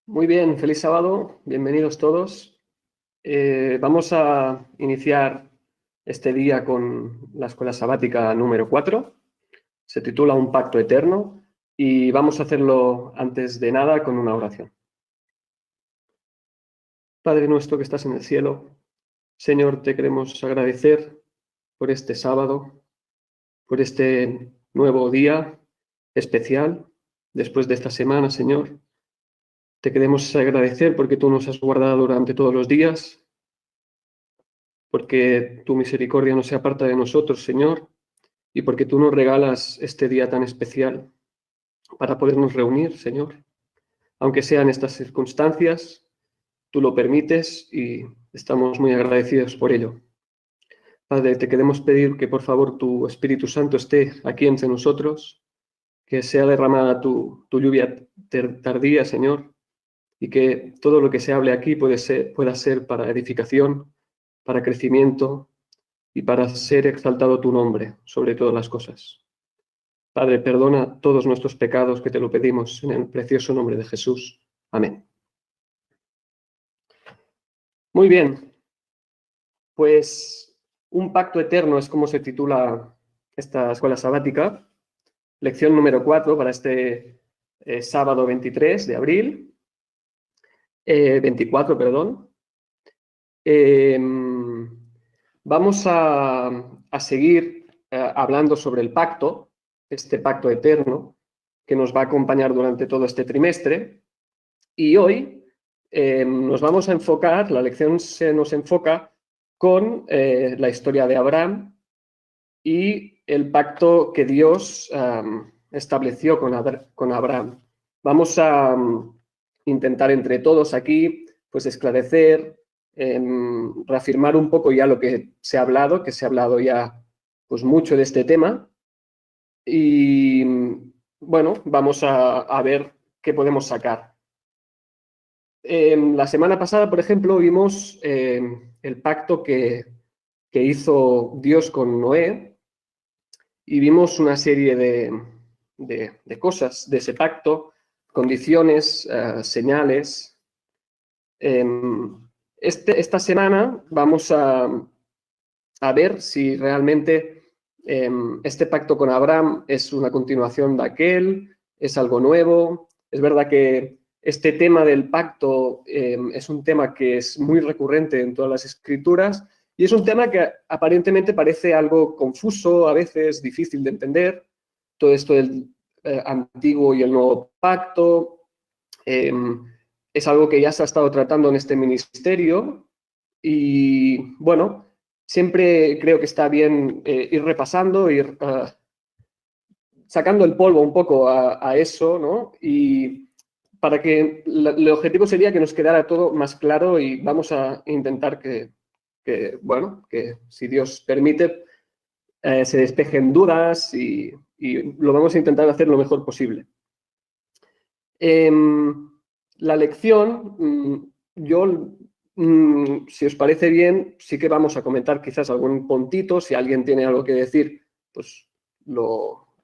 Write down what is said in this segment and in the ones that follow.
Muy bien, feliz sábado, bienvenidos todos. Vamos a iniciar este día con la escuela sabática número 4. Se titula Un pacto eterno y vamos a hacerlo antes de nada con una oración. Padre nuestro que estás en el cielo, Señor, te queremos agradecer por este sábado, por este nuevo día especial después de esta semana, Señor. Te queremos agradecer porque tú nos has guardado durante todos los días, porque tu misericordia no se aparta de nosotros, Señor, y porque tú nos regalas este día tan especial para podernos reunir, Señor. Aunque sean estas circunstancias, tú lo permites y estamos muy agradecidos por ello. Padre, te queremos pedir que por favor tu Espíritu Santo esté aquí entre nosotros, que sea derramada tu lluvia tardía, Señor, y que todo lo que se hable aquí pueda ser para edificación, para crecimiento y para ser exaltado tu nombre sobre todas las cosas. Padre, perdona todos nuestros pecados, que te lo pedimos en el precioso nombre de Jesús. Amén. Muy bien, pues Un pacto eterno es como se titula esta escuela sabática. Lección número 4 para este sábado 23 de abril. 24, perdón. Vamos a seguir hablando sobre el pacto, este pacto eterno, que nos va a acompañar durante todo este trimestre. Y hoy nos vamos a enfocar, la lección se nos enfoca con la historia de Abraham y el pacto que Dios estableció con Abraham. Vamos a intentar entre todos aquí pues esclarecer, reafirmar un poco ya lo que se ha hablado, ya pues mucho de este tema. Y bueno, vamos a ver qué podemos sacar. La semana pasada, por ejemplo, vimos el pacto que hizo Dios con Noé y vimos una serie de cosas de ese pacto, condiciones, señales. Esta semana vamos a ver si realmente este pacto con Abraham es una continuación de aquel, es algo nuevo. Es verdad que este tema del pacto es un tema que es muy recurrente en todas las escrituras y es un tema que aparentemente parece algo confuso, a veces difícil de entender. Todo esto del antiguo y el nuevo pacto es algo que ya se ha estado tratando en este ministerio y bueno, siempre creo que está bien ir repasando, ir sacando el polvo un poco a eso, ¿no? Y para que el objetivo sería que nos quedara todo más claro y vamos a intentar bueno, que si Dios permite, se despejen dudas y lo vamos a intentar hacer lo mejor posible. La lección, si os parece bien, sí que vamos a comentar quizás algún puntito. Si alguien tiene algo que decir, pues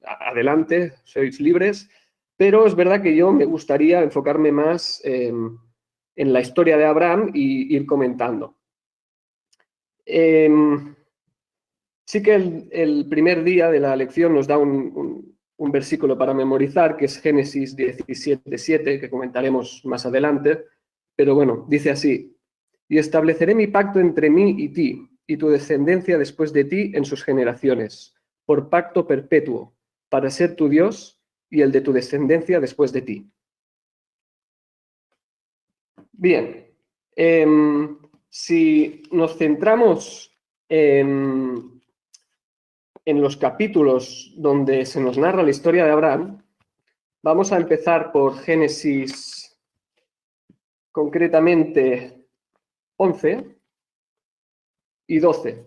adelante, sois libres. Pero es verdad que yo me gustaría enfocarme más en la historia de Abraham y ir comentando. Sí que el primer día de la lección nos da un versículo para memorizar, que es Génesis 17:7, que comentaremos más adelante, pero bueno, dice así: y estableceré mi pacto entre mí y ti, y tu descendencia después de ti en sus generaciones, por pacto perpetuo, para ser tu Dios y el de tu descendencia después de ti. Bien, si nos centramos en los capítulos donde se nos narra la historia de Abraham, vamos a empezar por Génesis, concretamente 11 y 12.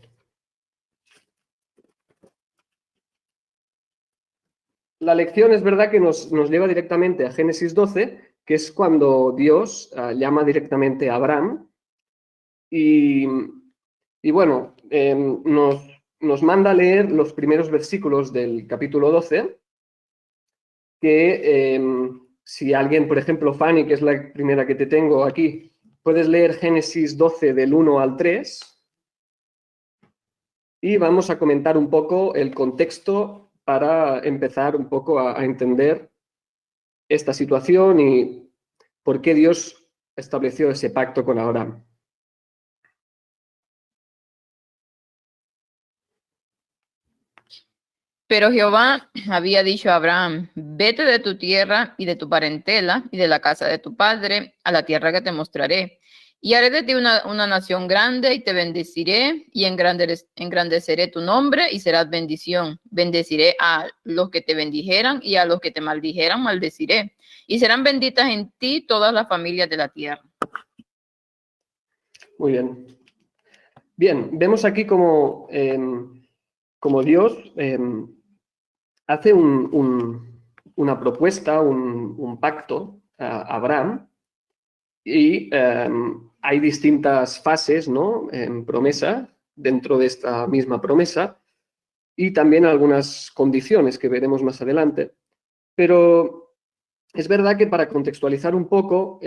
La lección es verdad que nos lleva directamente a Génesis 12, que es cuando Dios llama directamente a Abraham y bueno, nos manda a leer los primeros versículos del capítulo 12, que Si alguien, por ejemplo, Fanny, que es la primera que te tengo aquí, puedes leer Génesis 12 del 1 al 3 y vamos a comentar un poco el contexto para empezar un poco a entender esta situación y por qué Dios estableció ese pacto con Abraham. Pero Jehová había dicho a Abraham, vete de tu tierra y de tu parentela y de la casa de tu padre a la tierra que te mostraré. Y haré de ti una nación grande y te bendeciré y engrandeceré tu nombre y serás bendición. Bendeciré a los que te bendijeran y a los que te maldijeran maldeciré. Y serán benditas en ti todas las familias de la tierra. Muy bien. Bien, vemos aquí como Dios hace una propuesta, un pacto a Abraham y hay distintas fases, ¿no? En promesa, dentro de esta misma promesa y también algunas condiciones que veremos más adelante. Pero es verdad que para contextualizar un poco,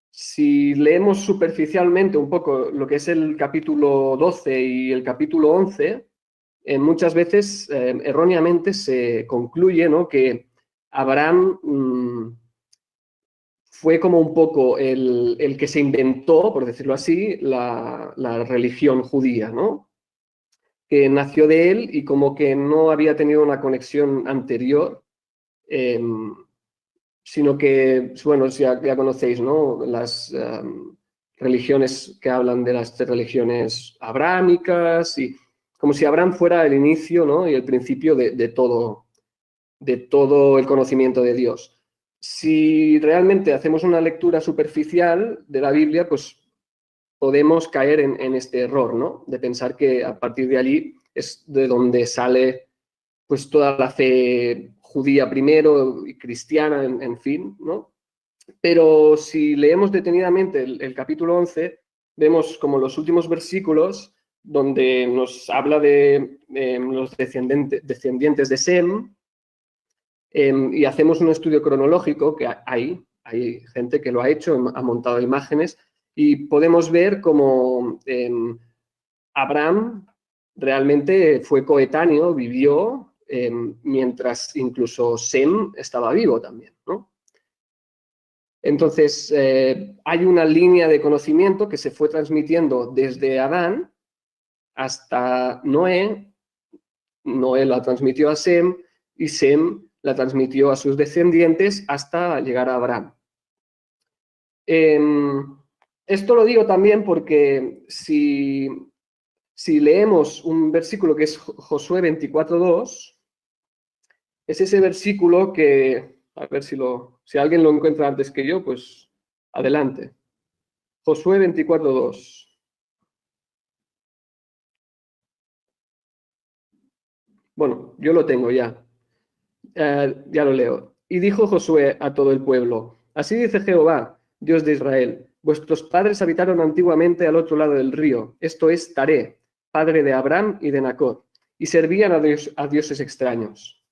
si leemos superficialmente un poco lo que es el capítulo 12 y el capítulo 11, muchas veces erróneamente se concluye, ¿no?, que Abraham fue como un poco el que se inventó, por decirlo así, la religión judía, ¿no?, que nació de él y como que no había tenido una conexión anterior, sino que, bueno, ya conocéis, ¿no?, las religiones que hablan de las religiones abrámicas y como si Abraham fuera el inicio, ¿no?, y el principio de todo el conocimiento de Dios. Si realmente hacemos una lectura superficial de la Biblia, pues podemos caer en este error, ¿no?, de pensar que a partir de allí es de donde sale pues toda la fe judía primero y cristiana, en fin, ¿no? Pero si leemos detenidamente el capítulo 11, vemos como los últimos versículos donde nos habla de los descendientes de Sem, y hacemos un estudio cronológico, que hay gente que lo ha hecho, ha montado imágenes, y podemos ver cómo Abraham realmente fue coetáneo, vivió mientras incluso Sem estaba vivo también, ¿no? Entonces, hay una línea de conocimiento que se fue transmitiendo desde Adán hasta Noé. Noé la transmitió a Sem y Sem la transmitió a sus descendientes hasta llegar a Abraham. Esto lo digo también porque si leemos un versículo que es Josué 24:2, es ese versículo que, a ver si alguien lo encuentra antes que yo, pues adelante. Josué 24:2. Bueno, yo lo tengo ya. Ya lo leo. Y dijo Josué a todo el pueblo: así dice Jehová, Dios de Israel: vuestros padres habitaron antiguamente al otro lado del río, esto es Taré, padre de Abraham y de Nacor, y servían a dioses extraños.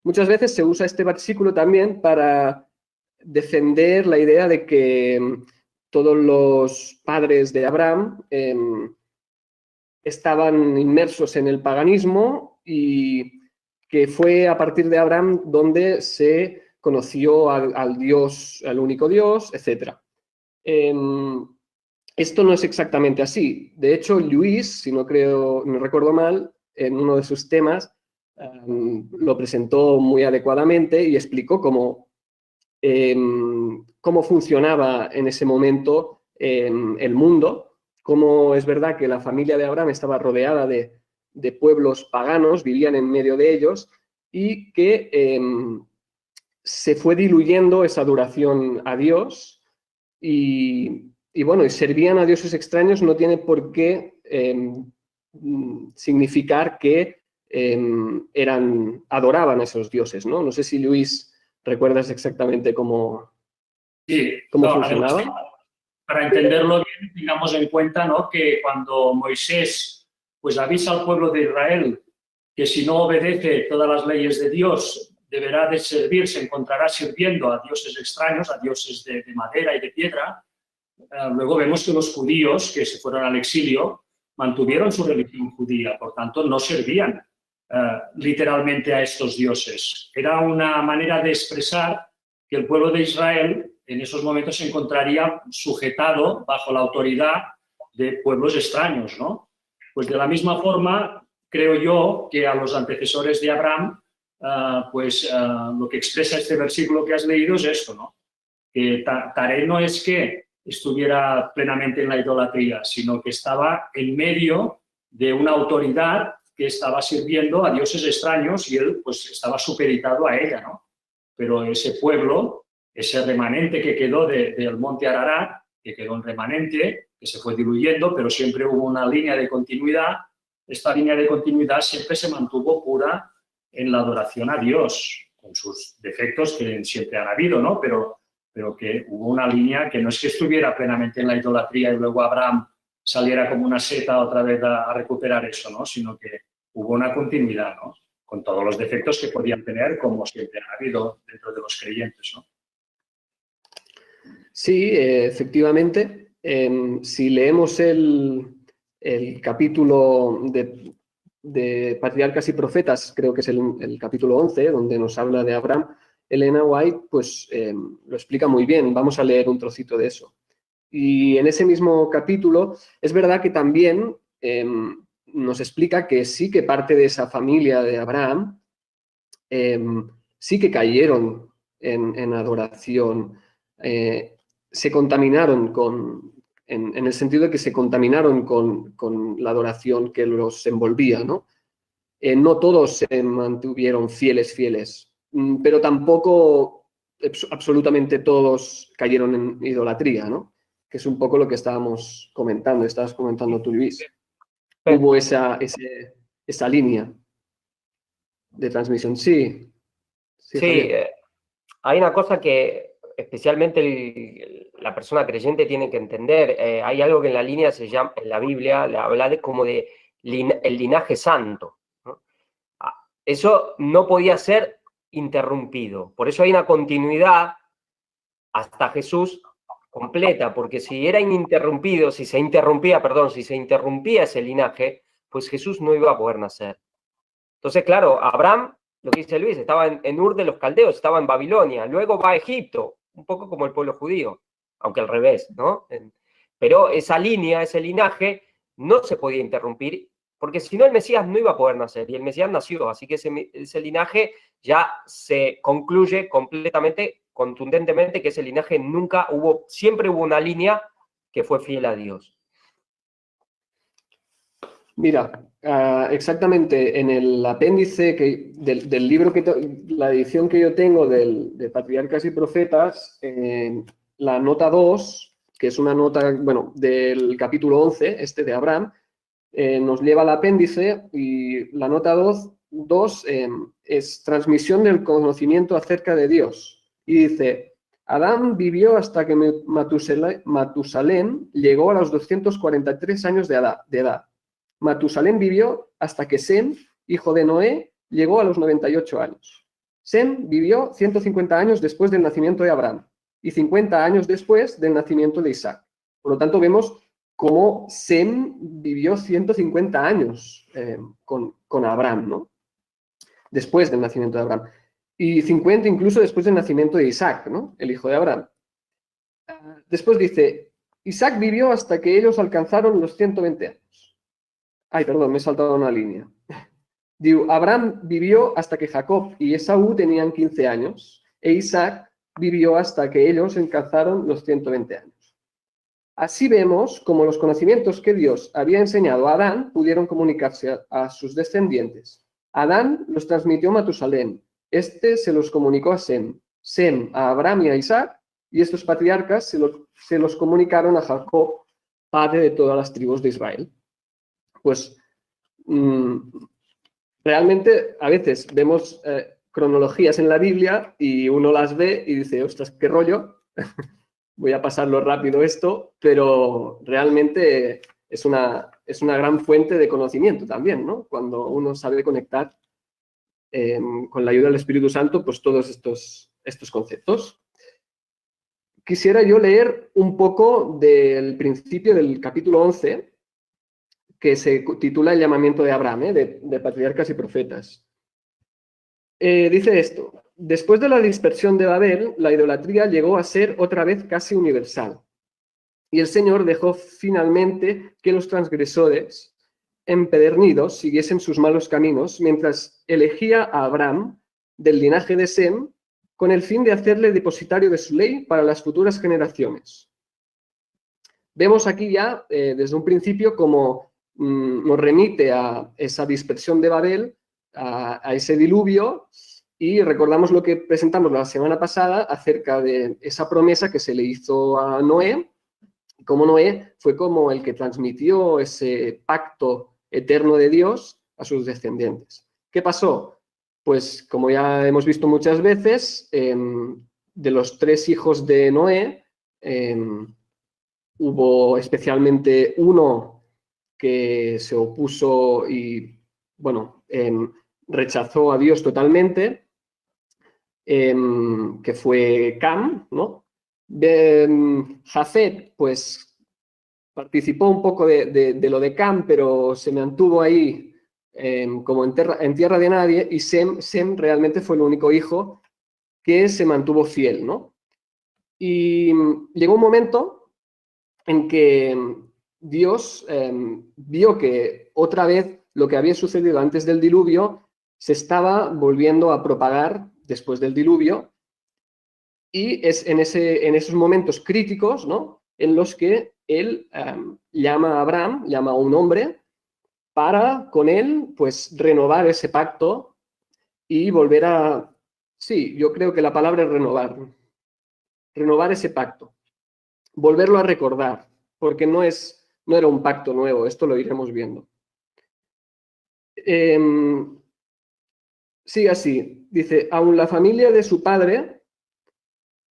Muchas veces se usa este versículo también para defender la idea de que todos los padres de Abraham estaban inmersos en el paganismo y que fue a partir de Abraham donde se conoció al Dios, al único Dios, etc. Esto no es exactamente así. De hecho, Luis, si no recuerdo mal, en uno de sus temas, lo presentó muy adecuadamente y explicó cómo funcionaba en ese momento el mundo, cómo es verdad que la familia de Abraham estaba rodeada de pueblos paganos, vivían en medio de ellos, y que se fue diluyendo esa adoración a Dios y bueno, y servían a dioses extraños no tiene por qué significar que adoraban a esos dioses, ¿no? No sé si Luis recuerdas exactamente cómo funcionaba. Para entenderlo bien, tengamos en cuenta, ¿no?, que cuando Moisés pues avisa al pueblo de Israel que si no obedece todas las leyes de Dios deberá de servir, se encontrará sirviendo a dioses extraños, a dioses de madera y de piedra. Luego vemos que los judíos que se fueron al exilio mantuvieron su religión judía, por tanto no servían literalmente a estos dioses. Era una manera de expresar que el pueblo de Israel en esos momentos se encontraría sujetado bajo la autoridad de pueblos extraños, ¿no? Pues de la misma forma, creo yo que a los antecesores de Abraham, lo que expresa este versículo que has leído es esto, ¿no? Que Taré no es que estuviera plenamente en la idolatría, sino que estaba en medio de una autoridad que estaba sirviendo a dioses extraños y él pues estaba supeditado a ella, ¿no? Pero ese pueblo, ese remanente que quedó del monte Ararat, que quedó en remanente, que se fue diluyendo, pero siempre hubo una línea de continuidad. Esta línea de continuidad siempre se mantuvo pura en la adoración a Dios, con sus defectos que siempre han habido, ¿no? Pero que hubo una línea que no es que estuviera plenamente en la idolatría y luego Abraham saliera como una seta otra vez a recuperar eso, ¿no? Sino que hubo una continuidad, ¿no? Con todos los defectos que podían tener, como siempre han habido dentro de los creyentes, ¿no? Sí, efectivamente. Si leemos el capítulo de Patriarcas y Profetas, creo que es el capítulo 11, donde nos habla de Abraham, Elena White pues lo explica muy bien. Vamos a leer un trocito de eso. Y en ese mismo capítulo es verdad que también nos explica que sí que parte de esa familia de Abraham sí que cayeron en adoración, se contaminaron en el sentido de que se contaminaron con la adoración que los envolvía, ¿no? No todos se mantuvieron fieles, pero tampoco absolutamente todos cayeron en idolatría, ¿no? Que es un poco lo que estabas comentando tú, Luis. Hubo esa línea de transmisión. Sí, Sí, hay una cosa que especialmente la persona creyente tiene que entender. Hay algo que en la línea se llama, en la Biblia, le habla como de el linaje santo, ¿no? Eso no podía ser interrumpido. Por eso hay una continuidad hasta Jesús completa, porque si era ininterrumpido, si se interrumpía ese linaje, pues Jesús no iba a poder nacer. Entonces, claro, Abraham, lo que dice Luis, estaba en Ur de los Caldeos, estaba en Babilonia, luego va a Egipto, un poco como el pueblo judío, aunque al revés, ¿no? Pero esa línea, ese linaje, no se podía interrumpir, porque si no el Mesías no iba a poder nacer, y el Mesías nació, así que ese linaje ya se concluye completamente, contundentemente, que ese linaje siempre hubo una línea que fue fiel a Dios. Mira, exactamente en el apéndice del libro, la edición que yo tengo de Patriarcas y Profetas, la nota 2, que es una nota, bueno, del capítulo 11, de Abraham, nos lleva al apéndice y la nota 2 es transmisión del conocimiento acerca de Dios. Y dice, Adán vivió hasta que Matusalén llegó a los 243 años de edad. Matusalén vivió hasta que Sem, hijo de Noé, llegó a los 98 años. Sem vivió 150 años después del nacimiento de Abraham y 50 años después del nacimiento de Isaac. Por lo tanto, vemos cómo Sem vivió 150 años con Abraham, ¿no? Después del nacimiento de Abraham. Y 50 incluso después del nacimiento de Isaac, ¿no? El hijo de Abraham. Después dice, Isaac vivió hasta que ellos alcanzaron los 120 años. Ay, perdón, me he saltado una línea. Digo, Abraham vivió hasta que Jacob y Esaú tenían 15 años, e Isaac vivió hasta que ellos alcanzaron los 120 años. Así vemos cómo los conocimientos que Dios había enseñado a Adán pudieron comunicarse a sus descendientes. Adán los transmitió a Matusalén, se los comunicó a Sem, Sem a Abraham y a Isaac, y estos patriarcas se los comunicaron a Jacob, padre de todas las tribus de Israel. Pues realmente a veces vemos cronologías en la Biblia y uno las ve y dice, ostras, qué rollo, voy a pasarlo rápido esto, pero realmente es una gran fuente de conocimiento también, ¿no? Cuando uno sabe conectar con la ayuda del Espíritu Santo, pues todos estos conceptos. Quisiera yo leer un poco del principio del capítulo 11, que se titula El llamamiento de Abraham, de patriarcas y profetas. Dice esto: después de la dispersión de Babel, la idolatría llegó a ser otra vez casi universal. Y el Señor dejó finalmente que los transgresores empedernidos siguiesen sus malos caminos, mientras elegía a Abraham del linaje de Sem, con el fin de hacerle depositario de su ley para las futuras generaciones. Vemos aquí ya, desde un principio, cómo nos remite a esa dispersión de Babel, a ese diluvio, y recordamos lo que presentamos la semana pasada acerca de esa promesa que se le hizo a Noé, como Noé fue como el que transmitió ese pacto eterno de Dios a sus descendientes. ¿Qué pasó? Pues, como ya hemos visto muchas veces, de los 3 hijos de Noé, hubo especialmente uno que se opuso y, bueno, rechazó a Dios totalmente, que fue Cam, ¿no? Jafet, pues, participó un poco de lo de Cam, pero se mantuvo ahí como en tierra de nadie, y Sem realmente fue el único hijo que se mantuvo fiel, ¿no? Y llegó un momento en que Dios vio que otra vez lo que había sucedido antes del diluvio se estaba volviendo a propagar después del diluvio, y es en esos momentos críticos, ¿no?, en los que él llama a Abraham, llama a un hombre, para con él, pues, renovar ese pacto y volver a... Sí, yo creo que la palabra es renovar ese pacto, volverlo a recordar, porque no era un pacto nuevo, esto lo iremos viendo. Sigue así, dice: aun la familia de su padre,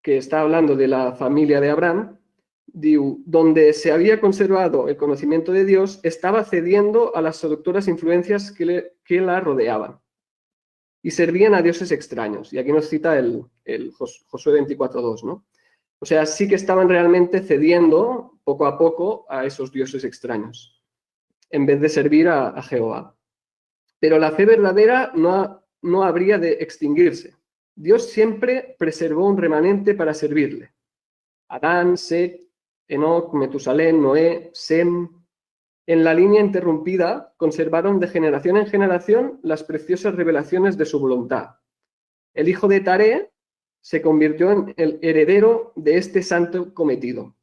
que está hablando de la familia de Abraham, donde se había conservado el conocimiento de Dios, estaba cediendo a las seductoras influencias que la rodeaban, y servían a dioses extraños. Y aquí nos cita el Josué 24:2, ¿no? O sea, sí que estaban realmente cediendo poco a poco a esos dioses extraños, en vez de servir a Jehová. Pero la fe verdadera no habría de extinguirse. Dios siempre preservó un remanente para servirle. Adán, Set, Enoc, Metusalén, Noé, Sem. En la línea interrumpida conservaron de generación en generación las preciosas revelaciones de su voluntad. El hijo de Taré se convirtió en el heredero de este santo cometido.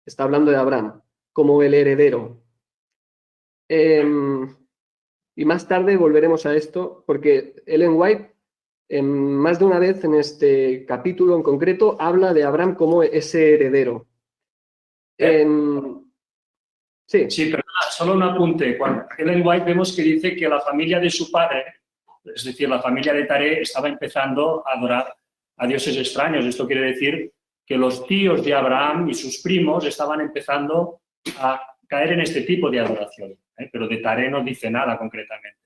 Está hablando de Abraham, como el heredero. Y más tarde volveremos a esto, porque Ellen White, más de una vez en este capítulo en concreto, habla de Abraham como ese heredero. Sí, perdona, solo un apunte. Cuando Ellen White vemos que dice que la familia de su padre, es decir, la familia de Taré, estaba empezando a adorar a dioses extraños. Esto quiere decir que los tíos de Abraham y sus primos estaban empezando a caer en este tipo de adoración, pero de Taré no dice nada concretamente.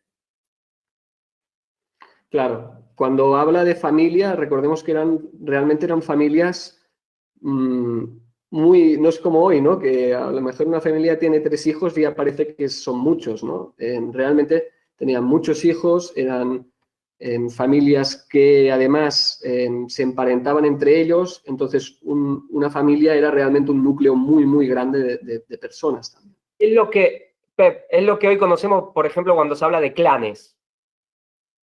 Claro, cuando habla de familia, recordemos que realmente eran familias no es como hoy, ¿no?, que a lo mejor una familia tiene 3 hijos y ya parece que son muchos, ¿no? Realmente tenían muchos hijos, eran familias que además se emparentaban entre ellos, entonces una familia era realmente un núcleo muy, muy grande de personas también. Es lo que, Pep, es lo que hoy conocemos, por ejemplo, cuando se habla de clanes.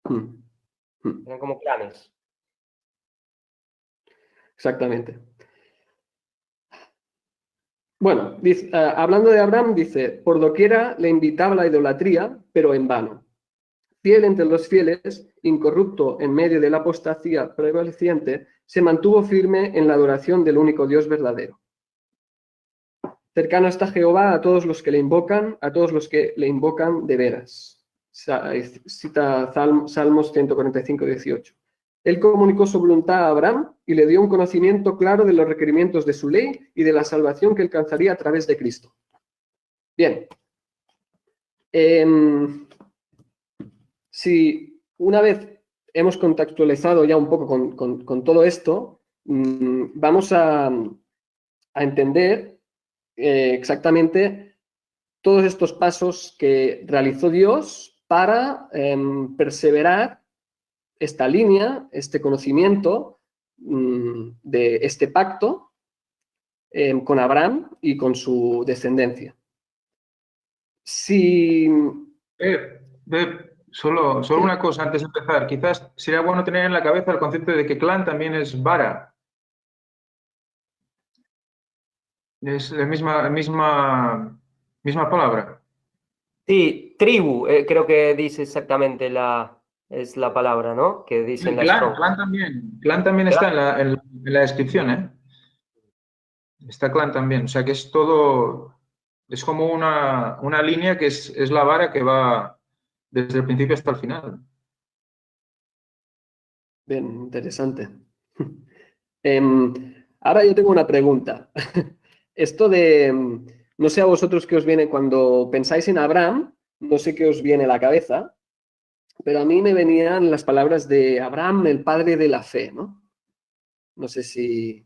Eran como clanes. Exactamente. Bueno, hablando de Abraham, dice: por doquiera le invitaba a la idolatría, pero en vano. Fiel entre los fieles, incorrupto en medio de la apostasía prevaleciente, se mantuvo firme en la adoración del único Dios verdadero. Cercano está Jehová a todos los que le invocan, a todos los que le invocan de veras. Cita Salmos 145, 18. Él comunicó su voluntad a Abraham y le dio un conocimiento claro de los requerimientos de su ley y de la salvación que alcanzaría a través de Cristo. Bien. Si una vez hemos contextualizado ya un poco con todo esto, vamos a entender exactamente todos estos pasos que realizó Dios para perseverar esta línea, este conocimiento de este pacto con Abraham y con su descendencia. Si... Solo una cosa antes de empezar. Quizás sería bueno tener en la cabeza el concepto de que clan también es vara. Es la misma palabra. Sí, tribu, creo que dice exactamente es la palabra, ¿no? Que dice en la Strong. Clan también está en la descripción, ¿eh? Está clan también. O sea que es todo, es como una línea que es la vara que va desde el principio hasta el final. Bien, interesante. Ahora yo tengo una pregunta. Esto de, no sé a vosotros qué os viene cuando pensáis en Abraham, no sé qué os viene a la cabeza, pero a mí me venían las palabras de Abraham, el padre de la fe, ¿no? No sé si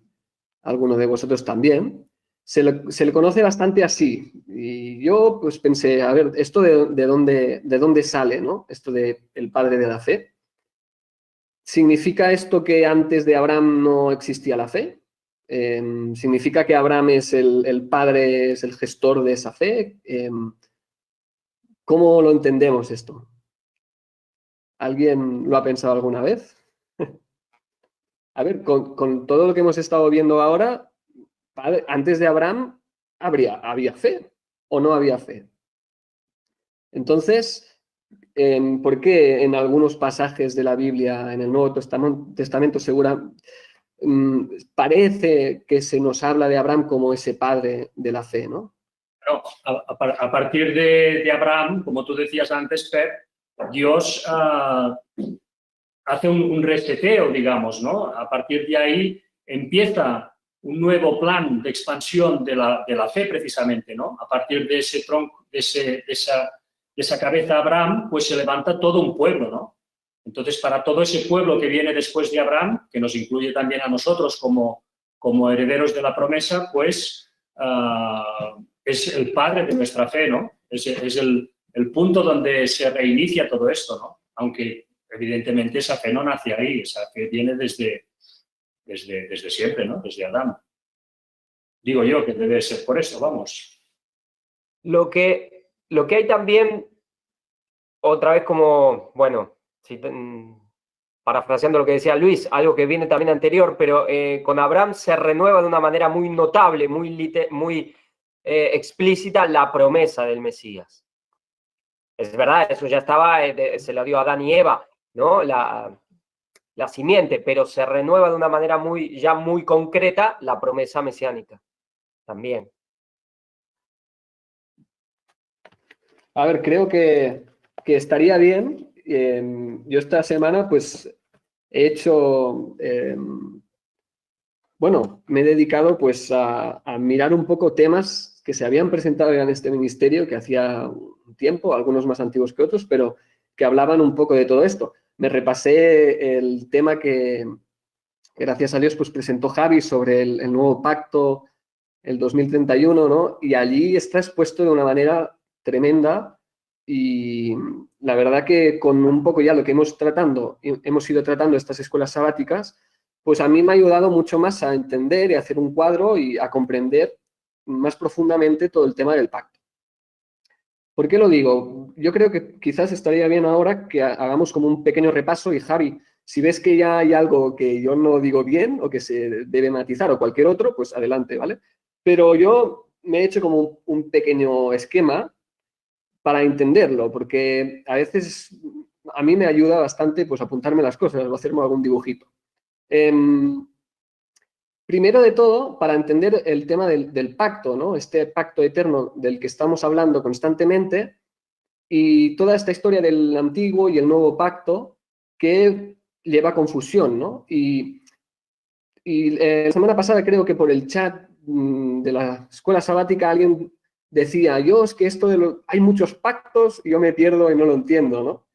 alguno de vosotros también. Se le conoce bastante así. Y yo pues pensé, a ver, ¿esto de dónde sale, ¿no? Esto de el padre de la fe. ¿Significa esto que antes de Abraham no existía la fe? ¿Significa que Abraham es el padre, es el gestor de esa fe? ¿Cómo lo entendemos esto? ¿Alguien lo ha pensado alguna vez? A ver, con todo lo que hemos estado viendo ahora, antes de Abraham había fe o no había fe. Entonces, ¿por qué en algunos pasajes de la Biblia, en el Nuevo Testamento parece que se nos habla de Abraham como ese padre de la fe, ¿no? No, a partir de Abraham, como tú decías antes, Pep, Dios hace un reseteo, digamos, ¿no? A partir de ahí empieza un nuevo plan de expansión de la fe, precisamente, ¿no? A partir de ese tronco, de esa cabeza Abraham, pues se levanta todo un pueblo, ¿no? Entonces, para todo ese pueblo que viene después de Abraham, que nos incluye también a nosotros como herederos de la promesa, pues es el padre de nuestra fe, ¿no? Es el punto donde se reinicia todo esto, ¿no? Aunque evidentemente esa fe no nace ahí, esa fe viene desde siempre, ¿no? Desde Adán. Digo yo que debe ser por eso, vamos. Lo que hay también, otra vez como, bueno, parafraseando lo que decía Luis, algo que viene también anterior, pero con Abraham se renueva de una manera muy notable, muy explícita la promesa del Mesías. Es verdad, eso ya estaba, se lo dio a Adán y Eva, ¿no? La simiente, pero se renueva de una manera ya muy concreta la promesa mesiánica también. A ver, creo que estaría bien. Yo esta semana pues he hecho, bueno, me he dedicado pues a mirar un poco temas que se habían presentado ya en este ministerio, que hacía un tiempo, algunos más antiguos que otros, pero que hablaban un poco de todo esto. Me repasé el tema que gracias a Dios pues presentó Javi sobre el nuevo pacto, el 2031, ¿no? Y allí está expuesto de una manera tremenda y la verdad que con un poco ya lo que hemos ido tratando estas escuelas sabáticas, pues a mí me ha ayudado mucho más a entender y a hacer un cuadro y a comprender más profundamente todo el tema del pacto. ¿Por qué lo digo? Yo creo que quizás estaría bien ahora que hagamos como un pequeño repaso y Javi, si ves que ya hay algo que yo no digo bien o que se debe matizar o cualquier otro, pues adelante, ¿vale? Pero yo me he hecho como un pequeño esquema para entenderlo, porque a veces a mí me ayuda bastante pues apuntarme las cosas o hacerme algún dibujito. Primero de todo, para entender el tema del pacto, ¿no? Este pacto eterno del que estamos hablando constantemente y toda esta historia del antiguo y el nuevo pacto que lleva confusión, ¿no? Y la semana pasada creo que por el chat de la escuela sabática alguien decía, yo es que esto hay muchos pactos y yo me pierdo y no lo entiendo, ¿no?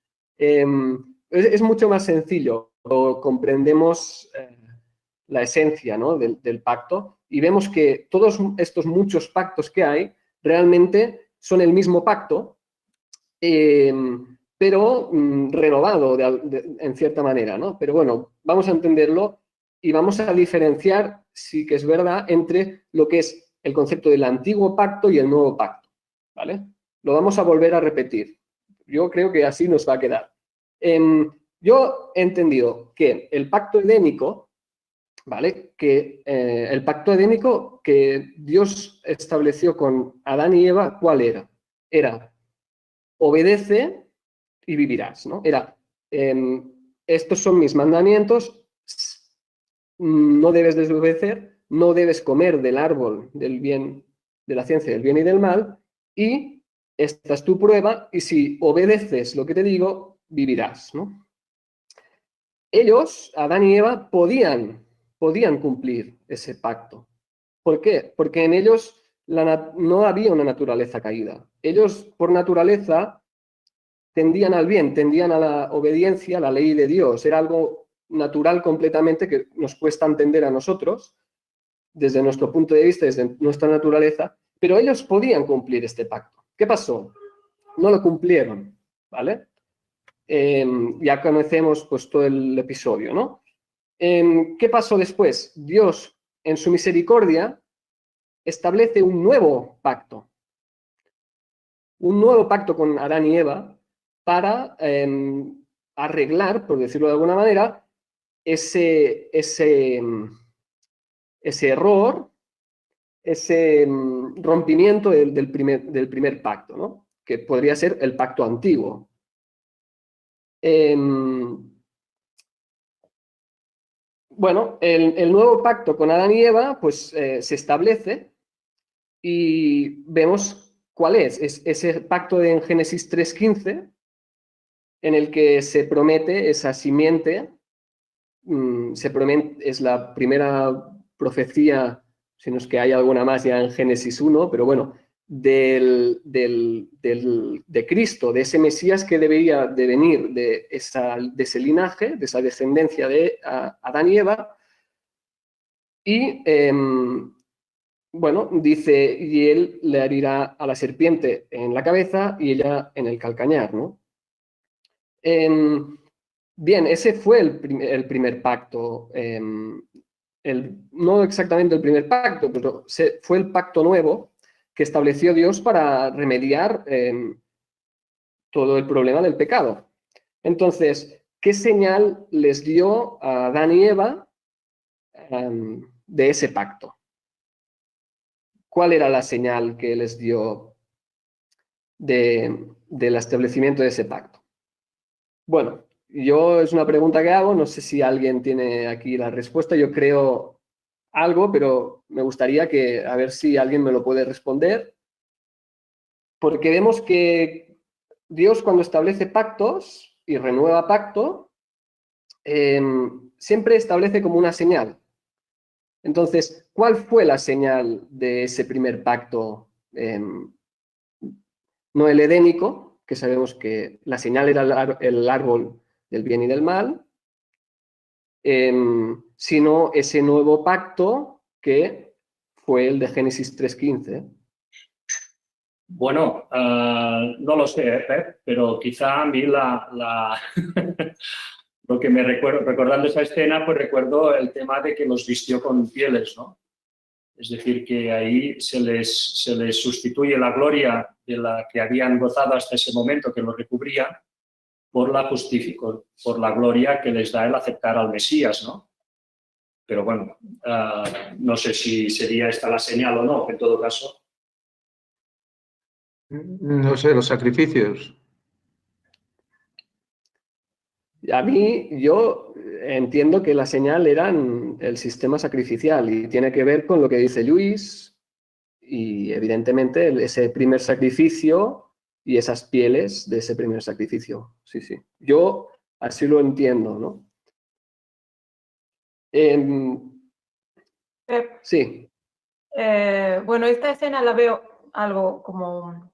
es mucho más sencillo. Comprendemos la esencia, ¿no?, del pacto y vemos que todos estos muchos pactos que hay realmente son el mismo pacto, pero renovado en cierta manera, ¿no? Pero bueno, vamos a entenderlo y vamos a diferenciar, sí que es verdad, entre lo que es el concepto del antiguo pacto y el nuevo pacto, ¿vale? Lo vamos a volver a repetir. Yo creo que así nos va a quedar. Yo he entendido que el pacto edénico, ¿vale? Que el pacto edénico que Dios estableció con Adán y Eva, ¿cuál era? Era obedece y vivirás, ¿no? Era, estos son mis mandamientos, no debes desobedecer, no debes comer del árbol del bien, de la ciencia del bien y del mal, y esta es tu prueba, y si obedeces lo que te digo, vivirás, ¿no? Ellos, Adán y Eva, podían cumplir ese pacto. ¿Por qué? Porque en ellos no había una naturaleza caída. Ellos, por naturaleza, tendían al bien, tendían a la obediencia a la ley de Dios. Era algo natural completamente que nos cuesta entender a nosotros, desde nuestro punto de vista, desde nuestra naturaleza, pero ellos podían cumplir este pacto. ¿Qué pasó? No lo cumplieron, ¿vale? Ya conocemos pues todo el episodio, ¿no? ¿Qué pasó después? Dios, en su misericordia, establece un nuevo pacto con Adán y Eva para arreglar, por decirlo de alguna manera, ese error, ese rompimiento del primer pacto, ¿no? Que podría ser el pacto antiguo. Bueno, el nuevo pacto con Adán y Eva pues se establece y vemos cuál es. Es ese pacto en Génesis 3:15 en el que se promete esa simiente, es la primera profecía, si no es que hay alguna más ya en Génesis 1, pero bueno, de Cristo, de ese Mesías que debería de venir de ese linaje, de esa descendencia de Adán y Eva. Y bueno, dice, y él le herirá a la serpiente en la cabeza y ella en el calcañar, ¿no? Bien, ese fue el primer pacto. No exactamente el primer pacto, pero fue el pacto nuevo que estableció Dios para remediar todo el problema del pecado. Entonces, ¿qué señal les dio a Adán y Eva de ese pacto? ¿Cuál era la señal que les dio del establecimiento de ese pacto? Bueno, es una pregunta que hago, no sé si alguien tiene aquí la respuesta, yo creo algo, pero me gustaría a ver si alguien me lo puede responder, porque vemos que Dios cuando establece pactos y renueva pacto, siempre establece como una señal. Entonces, ¿cuál fue la señal de ese primer pacto? No el edénico, que sabemos que la señal era el árbol del bien y del mal, sino ese nuevo pacto que fue el de Génesis 3:15. Bueno, no lo sé, Pep, pero quizá a mí lo que me recuerdo, recordando esa escena, pues recuerdo el tema de que los vistió con pieles, ¿no? Es decir, que ahí se les sustituye la gloria de la que habían gozado hasta ese momento, que lo recubría, por la gloria que les da el aceptar al Mesías, ¿no? Pero bueno, no sé si sería esta la señal o no, en todo caso. No sé, los sacrificios. Yo entiendo que la señal era el sistema sacrificial y tiene que ver con lo que dice Luis y evidentemente ese primer sacrificio y esas pieles de ese primer sacrificio. Sí, sí. Yo así lo entiendo, ¿no? Sí. Bueno, esta escena la veo algo como,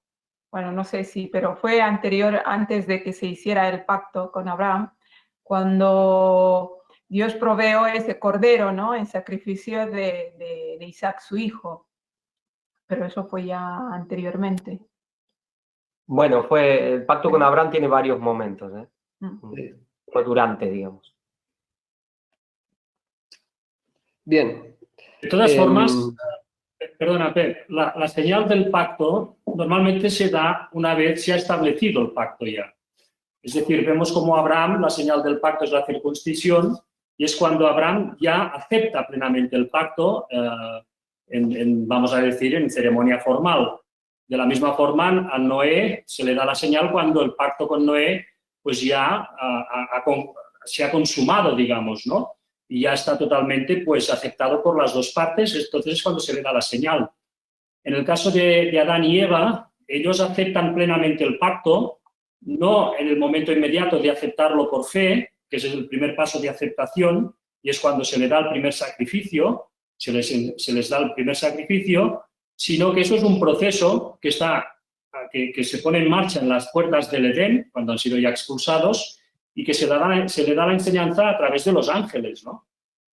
bueno, no sé si, pero fue anterior, antes de que se hiciera el pacto con Abraham. cuando Dios proveó ese cordero, ¿no? En sacrificio de Isaac, su hijo. Pero eso fue ya anteriormente. Bueno, el pacto con Abraham tiene varios momentos, ¿eh? Fue durante, digamos. Bien. De todas formas, perdona, Pep, la señal del pacto normalmente se da una vez se ha establecido el pacto ya. Es decir, vemos como Abraham, la señal del pacto es la circuncisión, y es cuando Abraham ya acepta plenamente el pacto, vamos a decir, en ceremonia formal. De la misma forma, a Noé se le da la señal cuando el pacto con Noé pues ya se ha consumado, digamos, ¿no? Y ya está totalmente pues aceptado por las dos partes, entonces es cuando se le da la señal. En el caso de Adán y Eva, ellos aceptan plenamente el pacto, no en el momento inmediato de aceptarlo por fe, que es el primer paso de aceptación, y es cuando se le da el primer sacrificio, se les da el primer sacrificio, sino que eso es un proceso que se pone en marcha en las puertas del Edén, cuando han sido ya expulsados, y que se le da la enseñanza a través de los ángeles, ¿no?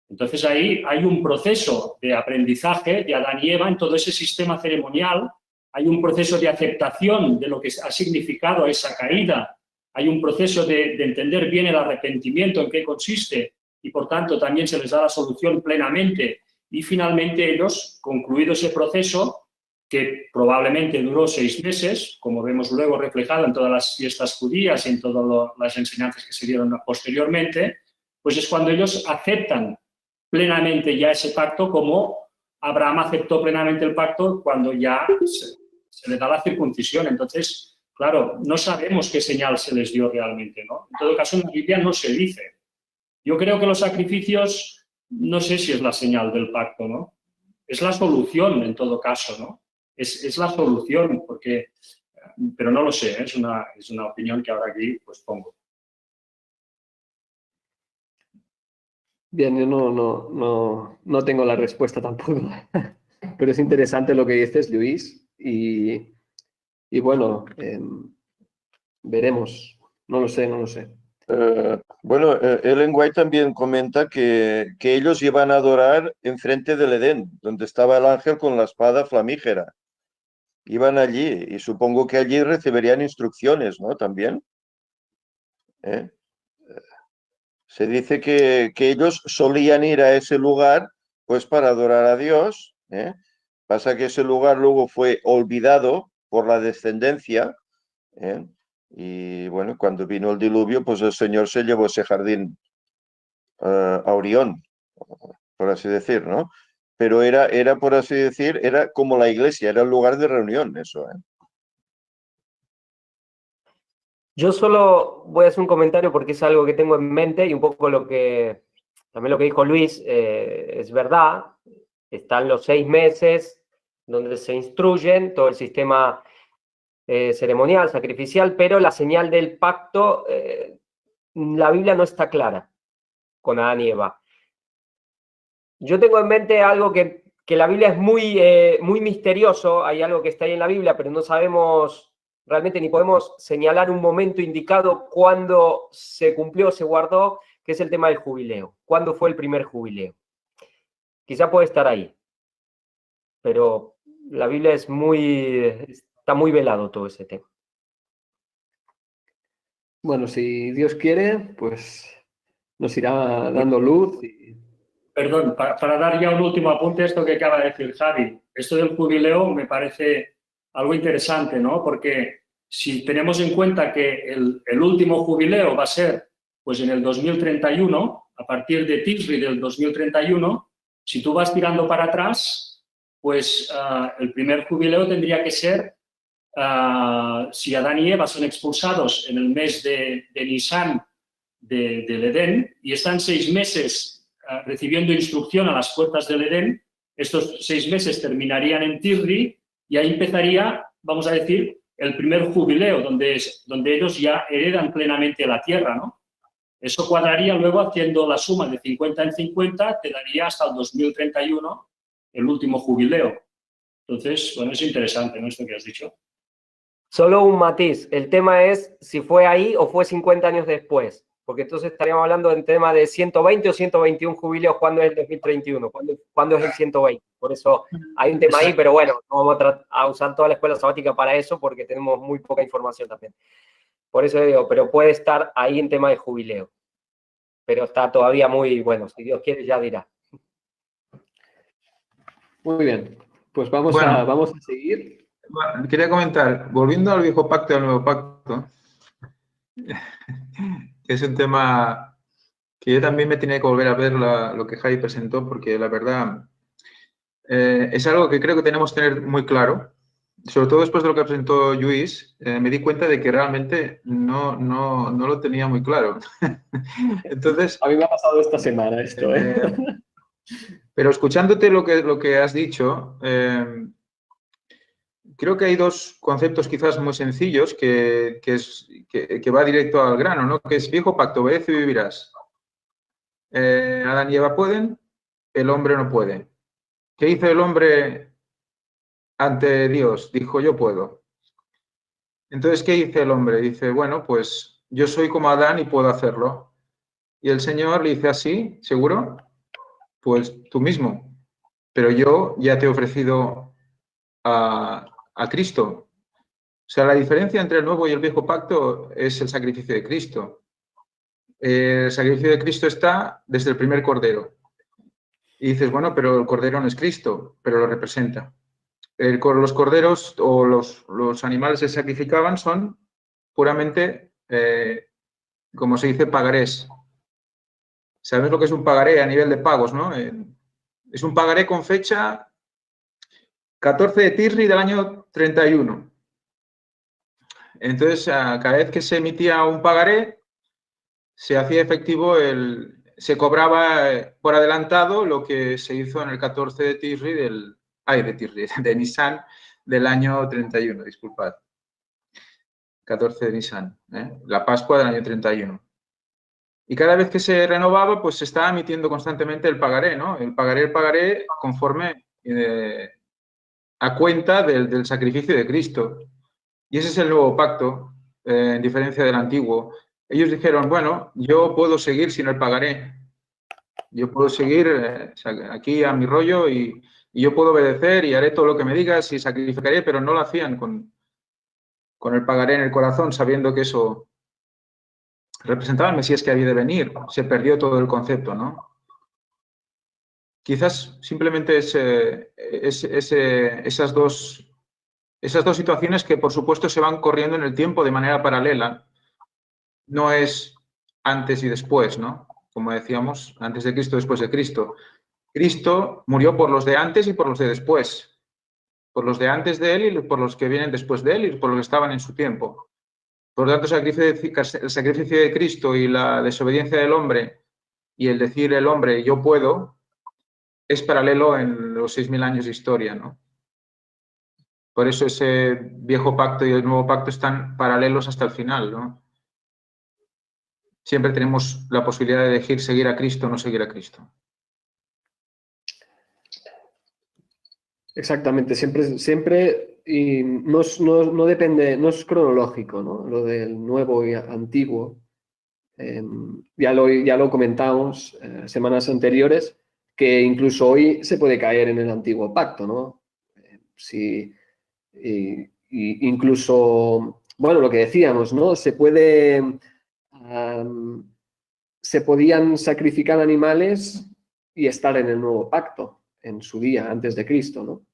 Entonces ahí hay un proceso de aprendizaje de Adán y Eva en todo ese sistema ceremonial, hay un proceso de aceptación de lo que ha significado esa caída, hay un proceso de entender bien el arrepentimiento, en qué consiste, y por tanto también se les da la solución plenamente. Y finalmente ellos, concluido ese proceso, que probablemente duró 6 meses, como vemos luego reflejado en todas las fiestas judías y en todas las enseñanzas que se dieron posteriormente, pues es cuando ellos aceptan plenamente ya ese pacto, como Abraham aceptó plenamente el pacto cuando ya se le da la circuncisión. Entonces, claro, no sabemos qué señal se les dio realmente, ¿no? En todo caso, en la Biblia no se dice. Yo creo que los sacrificios, no sé si es la señal del pacto, ¿no? Es la solución en todo caso, ¿no? Es la solución, pero no lo sé, ¿eh? Es una opinión que ahora aquí pues pongo. Bien, yo no tengo la respuesta tampoco, pero es interesante lo que dices, Luis, y bueno, veremos, no lo sé. Bueno, Ellen White también comenta que ellos iban a adorar enfrente del Edén, donde estaba el ángel con la espada flamígera. Iban allí y supongo que allí recibirían instrucciones, ¿no? También. Se dice que ellos solían ir a ese lugar pues para adorar a Dios. Pasa que ese lugar luego fue olvidado por la descendencia. Y bueno, cuando vino el diluvio, pues el Señor se llevó ese jardín a Orión, por así decir, ¿no? Pero era, por así decir, era como la iglesia, era el lugar de reunión, eso, ¿eh? Yo solo voy a hacer un comentario porque es algo que tengo en mente y un poco también lo que dijo Luis es verdad. Están los 6 meses donde se instruyen todo el sistema ceremonial, sacrificial, pero la señal del pacto, la Biblia no está clara con Adán y Eva. Yo tengo en mente algo que la Biblia es muy misterioso, hay algo que está ahí en la Biblia, pero no sabemos realmente ni podemos señalar un momento indicado cuándo se cumplió, se guardó, que es el tema del jubileo. ¿Cuándo fue el primer jubileo? Quizá puede estar ahí, pero la Biblia está muy velado todo ese tema. Bueno, si Dios quiere, pues nos irá dando luz. Perdón, para dar ya un último apunte a esto que acaba de decir Javi. Esto del jubileo me parece algo interesante, ¿no? Porque si tenemos en cuenta que el último jubileo va a ser pues en el 2031, a partir de Tisri del 2031, si tú vas tirando para atrás, pues el primer jubileo tendría que ser, si Adán y Eva son expulsados en el mes de Nisan del Edén y están 6 meses recibiendo instrucción a las puertas del Edén, estos 6 meses terminarían en Tisri y ahí empezaría, vamos a decir, el primer jubileo, donde ellos ya heredan plenamente la tierra, ¿no? Eso cuadraría luego haciendo la suma de 50 en 50, te daría hasta el 2031 el último jubileo. Entonces, bueno, es interesante, ¿no? Esto que has dicho. Solo un matiz, el tema es si fue ahí o fue 50 años después. porque entonces estaríamos hablando del tema de 120 o 121 jubileos, ¿cuándo es el 2031? ¿Cuándo es el 120? Por eso hay un tema ahí, pero bueno, no vamos a usar toda la escuela sabática para eso porque tenemos muy poca información también. Por eso digo, pero puede estar ahí en tema de jubileo. Pero está todavía muy, bueno, si Dios quiere ya dirá. Muy bien, pues vamos, Bueno. vamos a seguir. Bueno, quería comentar, volviendo al viejo pacto y al nuevo pacto, que es un tema que yo también me tenía que volver a ver lo que Javi presentó, porque la verdad es algo que creo que tenemos que tener muy claro. Sobre todo después de lo que presentó Luis, me di cuenta de que realmente no lo tenía muy claro. Entonces, a mí me ha pasado esta semana esto, pero escuchándote lo que has dicho, creo que hay dos conceptos quizás muy sencillos que va directo al grano, ¿no? Que es viejo pacto, obedece y vivirás. Adán y Eva pueden, el hombre no puede. ¿Qué hizo el hombre ante Dios? Dijo, yo puedo. Entonces, ¿qué dice el hombre? Dice, bueno, pues yo soy como Adán y puedo hacerlo. Y el Señor le dice, ¿así? ¿Seguro? Pues tú mismo. Pero yo ya te he ofrecido a Cristo. O sea, la diferencia entre el nuevo y el viejo pacto es el sacrificio de Cristo. El sacrificio de Cristo está desde el primer cordero. Y dices, bueno, pero el cordero no es Cristo, pero lo representa. Los corderos o los animales que se sacrificaban son puramente, como se dice, pagarés. ¿Sabes lo que es un pagaré a nivel de pagos, no? Es un pagaré con fecha 14 de Tisri del año 31. Entonces, cada vez que se emitía un pagaré, se hacía efectivo se cobraba por adelantado lo que se hizo en el 14 de Tisri de Nisan del año 31, disculpad. 14 de Nisan, la Pascua del año 31. Y cada vez que se renovaba, pues se estaba emitiendo constantemente el pagaré, ¿no? El pagaré conforme a cuenta del sacrificio de Cristo. Y ese es el nuevo pacto, en diferencia del antiguo. Ellos dijeron, bueno, yo puedo seguir sin el pagaré. Yo puedo seguir aquí a mi rollo y yo puedo obedecer y haré todo lo que me digas y sacrificaré, pero no lo hacían con el pagaré en el corazón, sabiendo que eso representaba el Mesías que había de venir. Se perdió todo el concepto, ¿no? Quizás simplemente esas dos situaciones que, por supuesto, se van corriendo en el tiempo de manera paralela. No es antes y después, ¿no? Como decíamos, antes de Cristo, después de Cristo. Cristo murió por los de antes y por los de después. Por los de antes de él y por los que vienen después de él y por los que estaban en su tiempo. Por lo tanto, el sacrificio de Cristo y la desobediencia del hombre y el decir el hombre, yo puedo, es paralelo en los 6.000 años de historia, ¿no? Por eso ese viejo pacto y el nuevo pacto están paralelos hasta el final, ¿no? Siempre tenemos la posibilidad de elegir seguir a Cristo o no seguir a Cristo. Exactamente, siempre y no depende, no es cronológico, ¿no? Lo del nuevo y antiguo. Ya lo comentamos semanas anteriores, que incluso hoy se puede caer en el antiguo pacto, ¿no? Incluso, bueno, lo que decíamos, ¿no? Se podían sacrificar animales y estar en el nuevo pacto en su día, antes de Cristo, ¿no?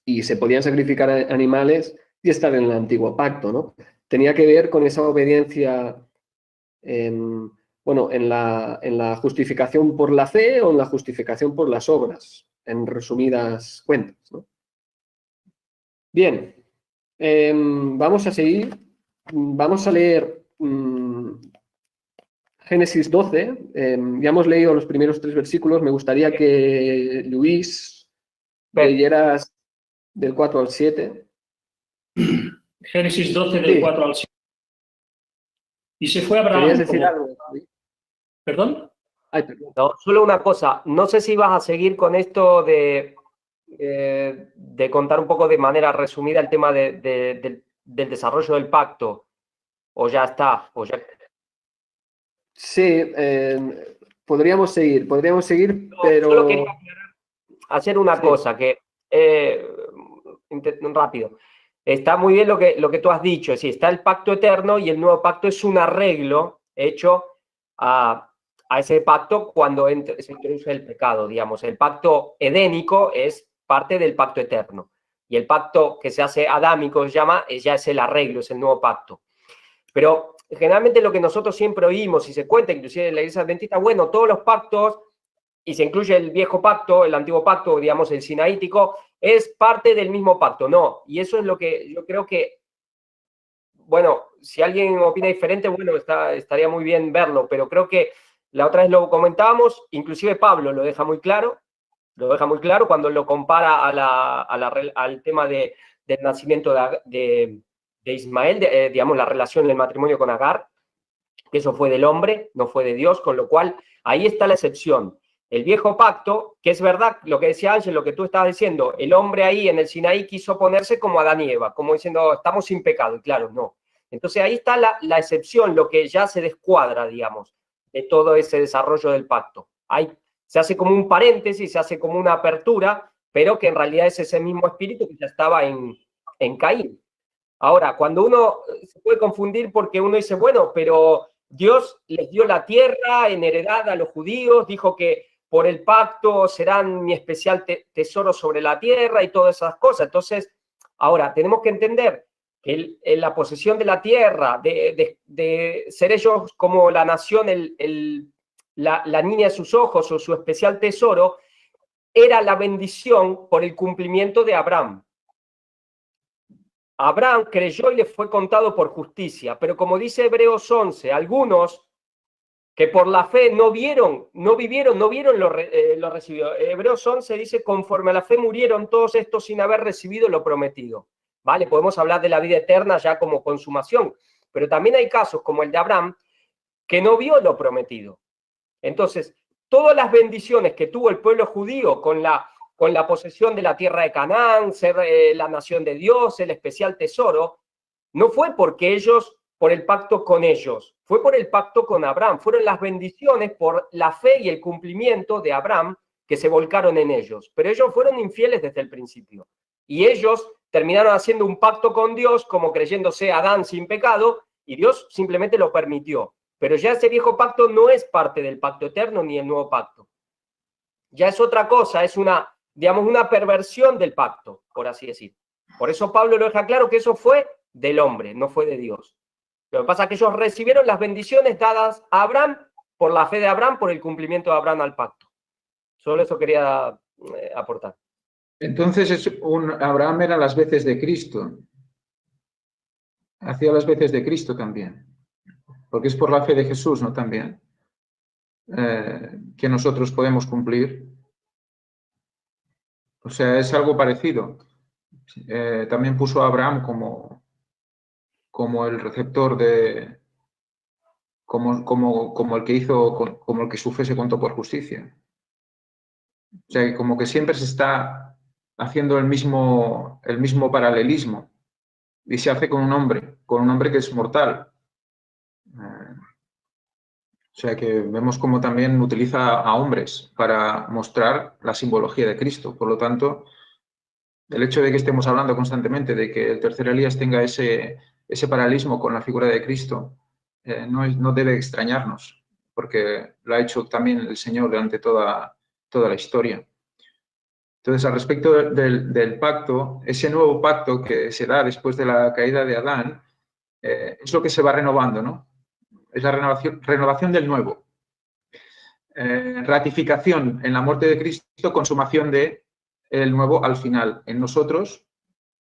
Y se podían sacrificar animales y estar en el antiguo pacto, ¿no? Tenía que ver con esa obediencia en la justificación por la fe o en la justificación por las obras, en resumidas cuentas, ¿no? Bien, vamos a seguir. Vamos a leer Génesis 12. Ya hemos leído los primeros 3 versículos. Me gustaría que Luis leyeras del 4 al 7. Génesis 12, del 4 al 7. Y se fue Abraham. ¿Querías decir algo? ¿Perdón? Ay, perdón. No, solo una cosa. No sé si vas a seguir con esto de contar un poco de manera resumida el tema del desarrollo del pacto. O ya está. Sí, podríamos seguir, pero... Solo quería hacer una Sí. cosa, que rápido. Está muy bien lo que tú has dicho, es decir, está el pacto eterno y el nuevo pacto es un arreglo hecho a ese pacto cuando se introduce el pecado, digamos. El pacto edénico es parte del pacto eterno y el pacto que se hace adámico, se llama, ya es el arreglo, es el nuevo pacto. Pero generalmente lo que nosotros siempre oímos y se cuenta, inclusive en la Iglesia Adventista, bueno, todos los pactos, y se incluye el viejo pacto, el antiguo pacto, digamos, el sinaítico, es parte del mismo pacto. No, y eso es lo que yo creo que, bueno, si alguien opina diferente, bueno, estaría muy bien verlo, pero creo que la otra vez lo comentábamos, inclusive Pablo lo deja muy claro cuando lo compara al tema del nacimiento de Ismael, digamos, la relación del matrimonio con Agar, que eso fue del hombre, no fue de Dios, con lo cual ahí está la excepción. El viejo pacto, que es verdad lo que decía Ángel, lo que tú estabas diciendo, el hombre ahí en el Sinaí quiso ponerse como Adán y Eva, como diciendo, estamos sin pecado, y claro, no. Entonces ahí está la excepción, lo que ya se descuadra, digamos, de todo ese desarrollo del pacto. Se hace como un paréntesis, se hace como una apertura, pero que en realidad es ese mismo espíritu que ya estaba en Caín. Ahora, cuando uno se puede confundir porque uno dice, bueno, pero Dios les dio la tierra en heredad a los judíos, dijo que por el pacto serán mi especial tesoro sobre la tierra y todas esas cosas. Entonces, ahora tenemos que entender que la posesión de la tierra, de ser ellos como la nación, la niña de sus ojos o su especial tesoro, era la bendición por el cumplimiento de Abraham. Abraham creyó y le fue contado por justicia, pero como dice Hebreos 11, algunos que por la fe no vieron lo recibido. Hebreos 11 dice, conforme a la fe murieron todos estos sin haber recibido lo prometido. ¿Vale? Podemos hablar de la vida eterna ya como consumación, pero también hay casos como el de Abraham que no vio lo prometido. Entonces, todas las bendiciones que tuvo el pueblo judío con la posesión de la tierra de Canaán, ser la nación de Dios, el especial tesoro, no fue porque ellos, por el pacto con ellos, fue por el pacto con Abraham. Fueron las bendiciones por la fe y el cumplimiento de Abraham que se volcaron en ellos. Pero ellos fueron infieles desde el principio. Y ellos terminaron haciendo un pacto con Dios como creyéndose Adán sin pecado, y Dios simplemente lo permitió. Pero ya ese viejo pacto no es parte del pacto eterno ni el nuevo pacto. Ya es otra cosa, es una perversión del pacto, por así decir. Por eso Pablo lo deja claro que eso fue del hombre, no fue de Dios. Lo que pasa es que ellos recibieron las bendiciones dadas a Abraham por la fe de Abraham, por el cumplimiento de Abraham al pacto. Solo eso quería aportar. Entonces Abraham era las veces de Cristo. Hacía las veces de Cristo también. Porque es por la fe de Jesús, ¿no? También. Que nosotros podemos cumplir. O sea, es algo parecido. También puso a Abraham como el receptor de... Como el que hizo, como el que su fe se contó por justicia. O sea, como que siempre se está haciendo el mismo paralelismo. Y se hace con un hombre que es mortal. O sea que vemos cómo también utiliza a hombres para mostrar la simbología de Cristo. Por lo tanto, el hecho de que estemos hablando constantemente de que el tercer Elías tenga ese paralelismo con la figura de Cristo, no debe extrañarnos, porque lo ha hecho también el Señor durante toda la historia. Entonces, al respecto del pacto, ese nuevo pacto que se da después de la caída de Adán, es lo que se va renovando, ¿no? Es la renovación del nuevo. Ratificación en la muerte de Cristo, consumación de el nuevo al final, en nosotros,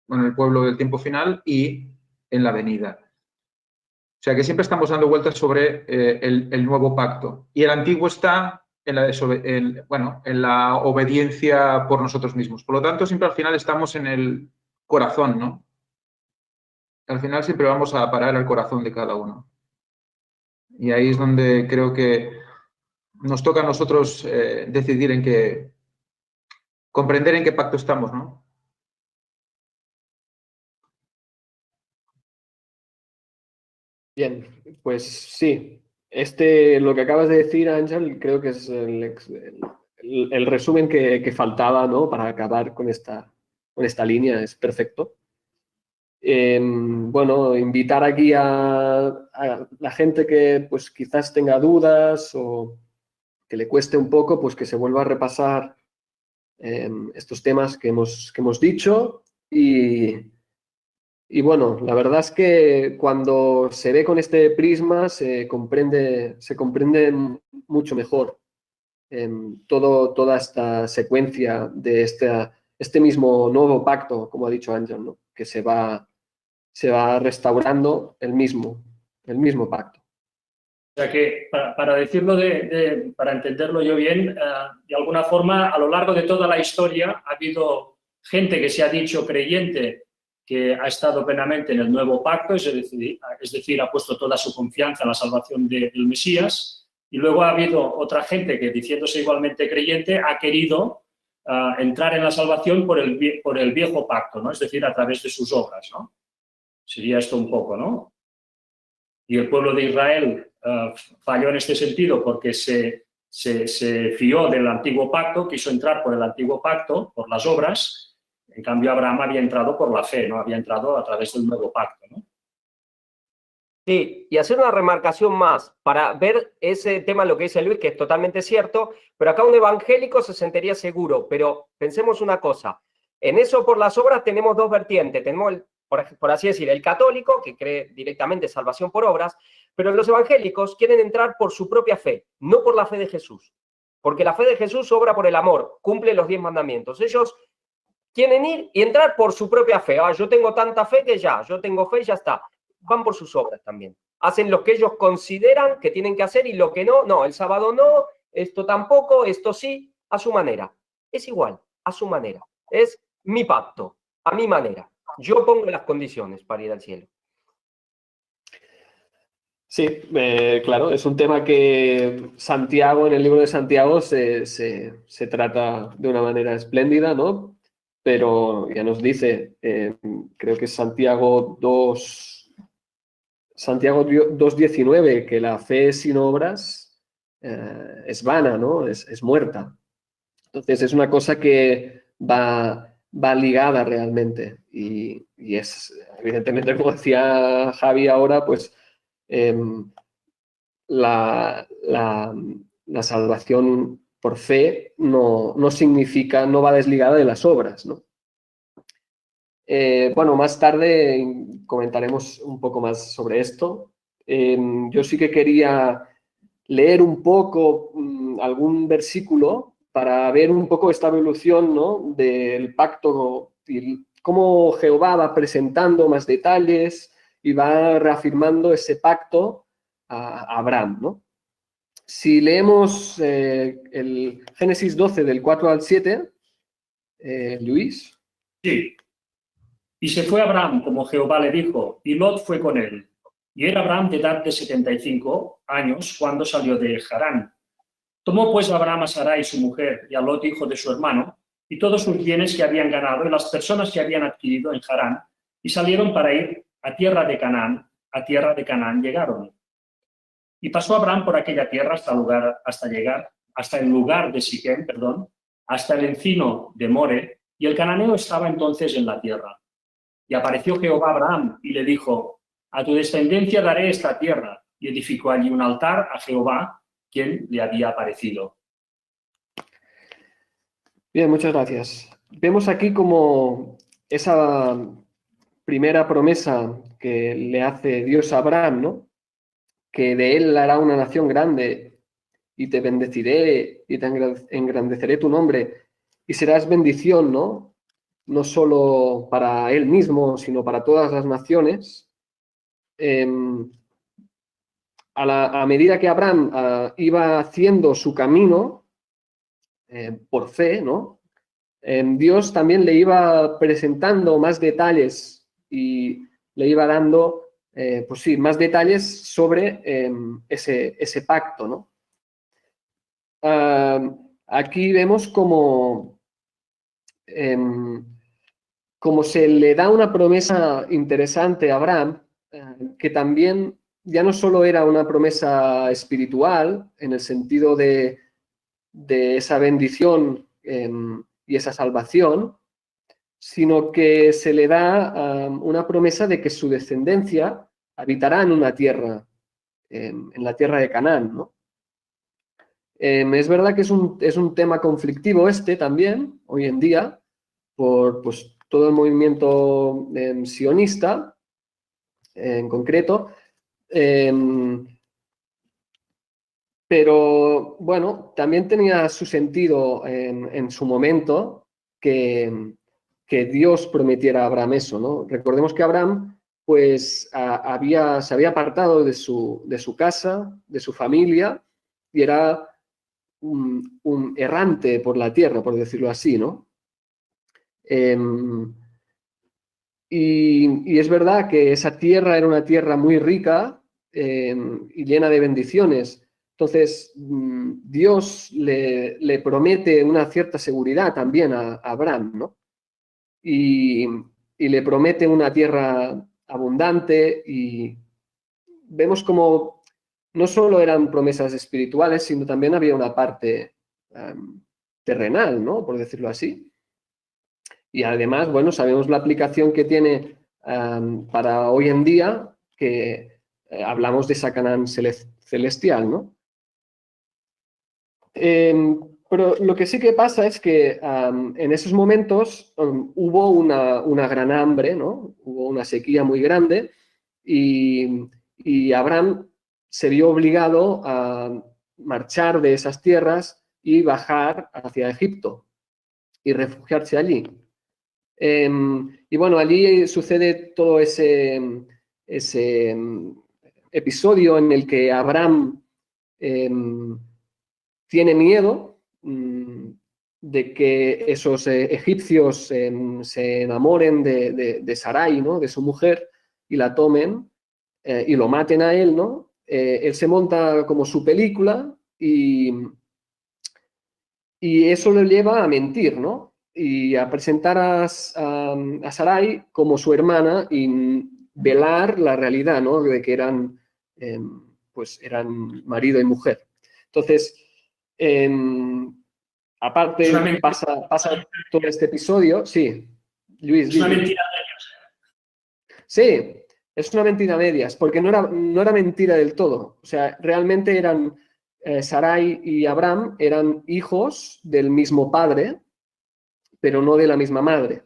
en el pueblo del tiempo final y en la venida. O sea que siempre estamos dando vueltas sobre el nuevo pacto. Y el antiguo está en la obediencia por nosotros mismos. Por lo tanto, siempre al final estamos en el corazón, ¿no? Al final siempre vamos a parar al corazón de cada uno. Y ahí es donde creo que nos toca a nosotros decidir comprender en qué pacto estamos, ¿no? Bien, pues sí, lo que acabas de decir, Ángel, creo que es el resumen que faltaba, ¿no? Para acabar con esta línea, es perfecto. Bueno, invitar aquí a la gente que pues quizás tenga dudas o que le cueste un poco, pues que se vuelva a repasar estos temas que hemos dicho y bueno, la verdad es que cuando se ve con este prisma se comprende mucho mejor toda esta secuencia de este mismo nuevo pacto, como ha dicho Ángel, ¿no? Que se va restaurando el mismo pacto. O sea que, para decirlo, para entenderlo yo bien, de alguna forma, a lo largo de toda la historia ha habido gente que se ha dicho creyente que ha estado plenamente en el nuevo pacto, es decir, ha puesto toda su confianza en la salvación del Mesías, y luego ha habido otra gente que, diciéndose igualmente creyente, ha querido entrar en la salvación por el viejo pacto, ¿no? Es decir, a través de sus obras, ¿no? Sería esto un poco, ¿no? Y el pueblo de Israel falló en este sentido porque se fió del antiguo pacto, quiso entrar por el antiguo pacto, por las obras. En cambio, Abraham había entrado por la fe, ¿no? Había entrado a través del nuevo pacto, ¿no? Sí, y hacer una remarcación más para ver ese tema, lo que dice Luis, que es totalmente cierto, pero acá un evangélico se sentiría seguro, pero pensemos una cosa, en eso por las obras tenemos dos vertientes, tenemos, por así decir, el católico, que cree directamente salvación por obras, pero los evangélicos quieren entrar por su propia fe, no por la fe de Jesús, porque la fe de Jesús obra por el amor, cumple los 10 mandamientos. Ellos quieren ir y entrar por su propia fe. Yo tengo tanta fe que yo tengo fe y ya está. Van por sus obras también. Hacen lo que ellos consideran que tienen que hacer y lo que no, el sábado no, esto tampoco, esto sí, a su manera. Es igual, a su manera. Es mi pacto, a mi manera. Yo pongo las condiciones para ir al cielo. Sí, claro, es un tema que Santiago, en el libro de Santiago, se trata de una manera espléndida, ¿no? Pero ya nos dice, creo que es Santiago 2:19, que la fe sin obras es vana, ¿no? Es muerta. Entonces es una cosa que va ligada realmente y es, evidentemente, como decía Javi ahora, pues la salvación por fe no significa, no va desligada de las obras, ¿no? Bueno, más tarde comentaremos un poco más sobre esto. Yo sí que quería leer un poco algún versículo para ver un poco esta evolución, ¿no? Del pacto y cómo Jehová va presentando más detalles y va reafirmando ese pacto a Abraham, ¿no? Si leemos el Génesis 12 del 4 al 7, Luis. Sí. Y se fue Abraham, como Jehová le dijo, y Lot fue con él. Y era Abraham de edad de 75 años cuando salió de Harán. Tomó pues Abraham a Sarai, su mujer, y a Lot, hijo de su hermano, y todos sus bienes que habían ganado y las personas que habían adquirido en Harán, y salieron para ir a tierra de Canaán. A tierra de Canaán llegaron. Y pasó Abraham por aquella tierra hasta el lugar de Siquem, hasta el encino de More, y el cananeo estaba entonces en la tierra. Y apareció Jehová a Abraham y le dijo: a tu descendencia daré esta tierra. Y edificó allí un altar a Jehová, quien le había aparecido. Bien, muchas gracias. Vemos aquí como esa primera promesa que le hace Dios a Abraham, ¿no? Que de él hará una nación grande y te bendeciré y te engrandeceré tu nombre y serás bendición, ¿no? No solo para él mismo, sino para todas las naciones. A medida que Abraham iba haciendo su camino por fe, ¿no? Dios también le iba presentando más detalles y le iba dando, pues sí, más detalles sobre ese pacto, ¿no? Aquí vemos como se le da una promesa interesante a Abraham, que también ya no solo era una promesa espiritual, en el sentido de esa bendición y esa salvación, sino que se le da una promesa de que su descendencia habitará en una tierra, en la tierra de Canaán, ¿no? Es verdad que es un tema conflictivo también, hoy en día, por pues, todo el movimiento sionista, en concreto, pero bueno, también tenía su sentido en su momento que Dios prometiera a Abraham eso, ¿no? Recordemos que Abraham pues se había apartado de su casa, de su familia, y era un errante por la tierra, por decirlo así, ¿no? Y es verdad que esa tierra era una tierra muy rica y llena de bendiciones. Entonces, Dios le promete una cierta seguridad también a Abraham, ¿no? Y le promete una tierra abundante, y vemos como no solo eran promesas espirituales, sino también había una parte terrenal, ¿no? Por decirlo así. Y además, bueno, sabemos la aplicación que tiene para hoy en día, que hablamos de esa Canaán celestial, ¿no? Pero lo que sí que pasa es que en esos momentos hubo una gran hambre, ¿no? Hubo una sequía muy grande, y Abraham se vio obligado a marchar de esas tierras y bajar hacia Egipto y refugiarse allí. Y bueno, allí sucede todo ese episodio en el que Abraham tiene miedo de que esos egipcios se enamoren de Sarai, ¿no? De su mujer, y la tomen y lo maten a él, ¿no? Él se monta como su película, y eso lo lleva a mentir, ¿no? Y a presentar a Sarai como su hermana y velar la realidad, ¿no? De que eran marido y mujer. Entonces, aparte pasa todo este episodio. Sí, Luis. Es una mentira de ellos. Sí, es una mentira a medias, porque no era mentira del todo. O sea, realmente eran Sarai y Abraham eran hijos del mismo padre, pero no de la misma madre.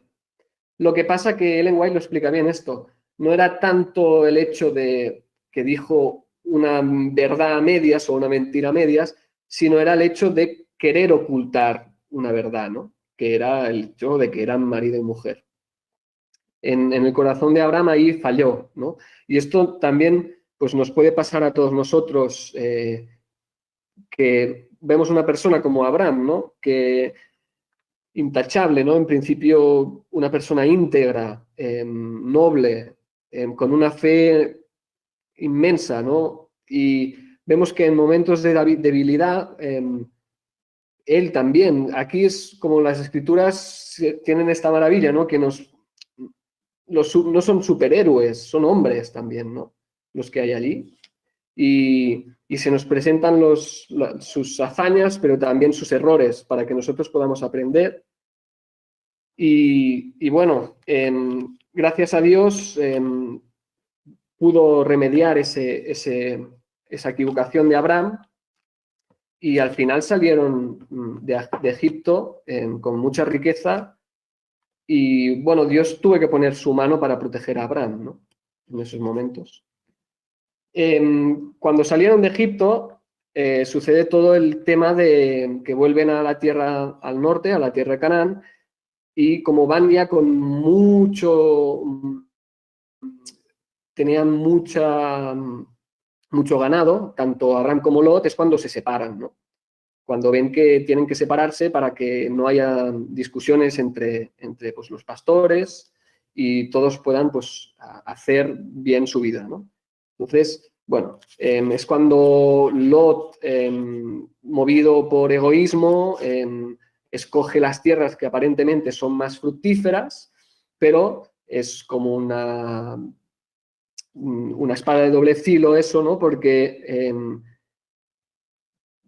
Lo que pasa que Ellen White lo explica bien esto. No era tanto el hecho de que dijo una verdad a medias o una mentira a medias, sino era el hecho de querer ocultar una verdad, ¿no? Que era el hecho de que eran marido y mujer. En el corazón de Abraham ahí falló, ¿no? Y esto también pues, nos puede pasar a todos nosotros, que vemos una persona como Abraham, ¿no? Que intachable, ¿no? En principio, una persona íntegra, noble, con una fe inmensa, ¿no? Y vemos que en momentos de debilidad, él también, aquí es como las escrituras tienen esta maravilla, ¿no? Que no son superhéroes, son hombres también, ¿no? Los que hay allí. Y se nos presentan sus hazañas, pero también sus errores, para que nosotros podamos aprender. Y bueno, gracias a Dios pudo remediar esa equivocación de Abraham, y al final salieron de Egipto con mucha riqueza, y bueno, Dios tuvo que poner su mano para proteger a Abraham, ¿no? En esos momentos. Cuando salieron de Egipto, sucede todo el tema de que vuelven a la tierra al norte, a la tierra de Canaán, y como van ya con tenían mucho ganado, tanto Abraham como Lot, es cuando se separan, ¿no? Cuando ven que tienen que separarse para que no haya discusiones entre pues, los pastores, y todos puedan pues, hacer bien su vida, ¿no? Entonces, bueno, es cuando Lot, movido por egoísmo, escoge las tierras que aparentemente son más fructíferas, pero es como una espada de doble filo eso, ¿no? Porque,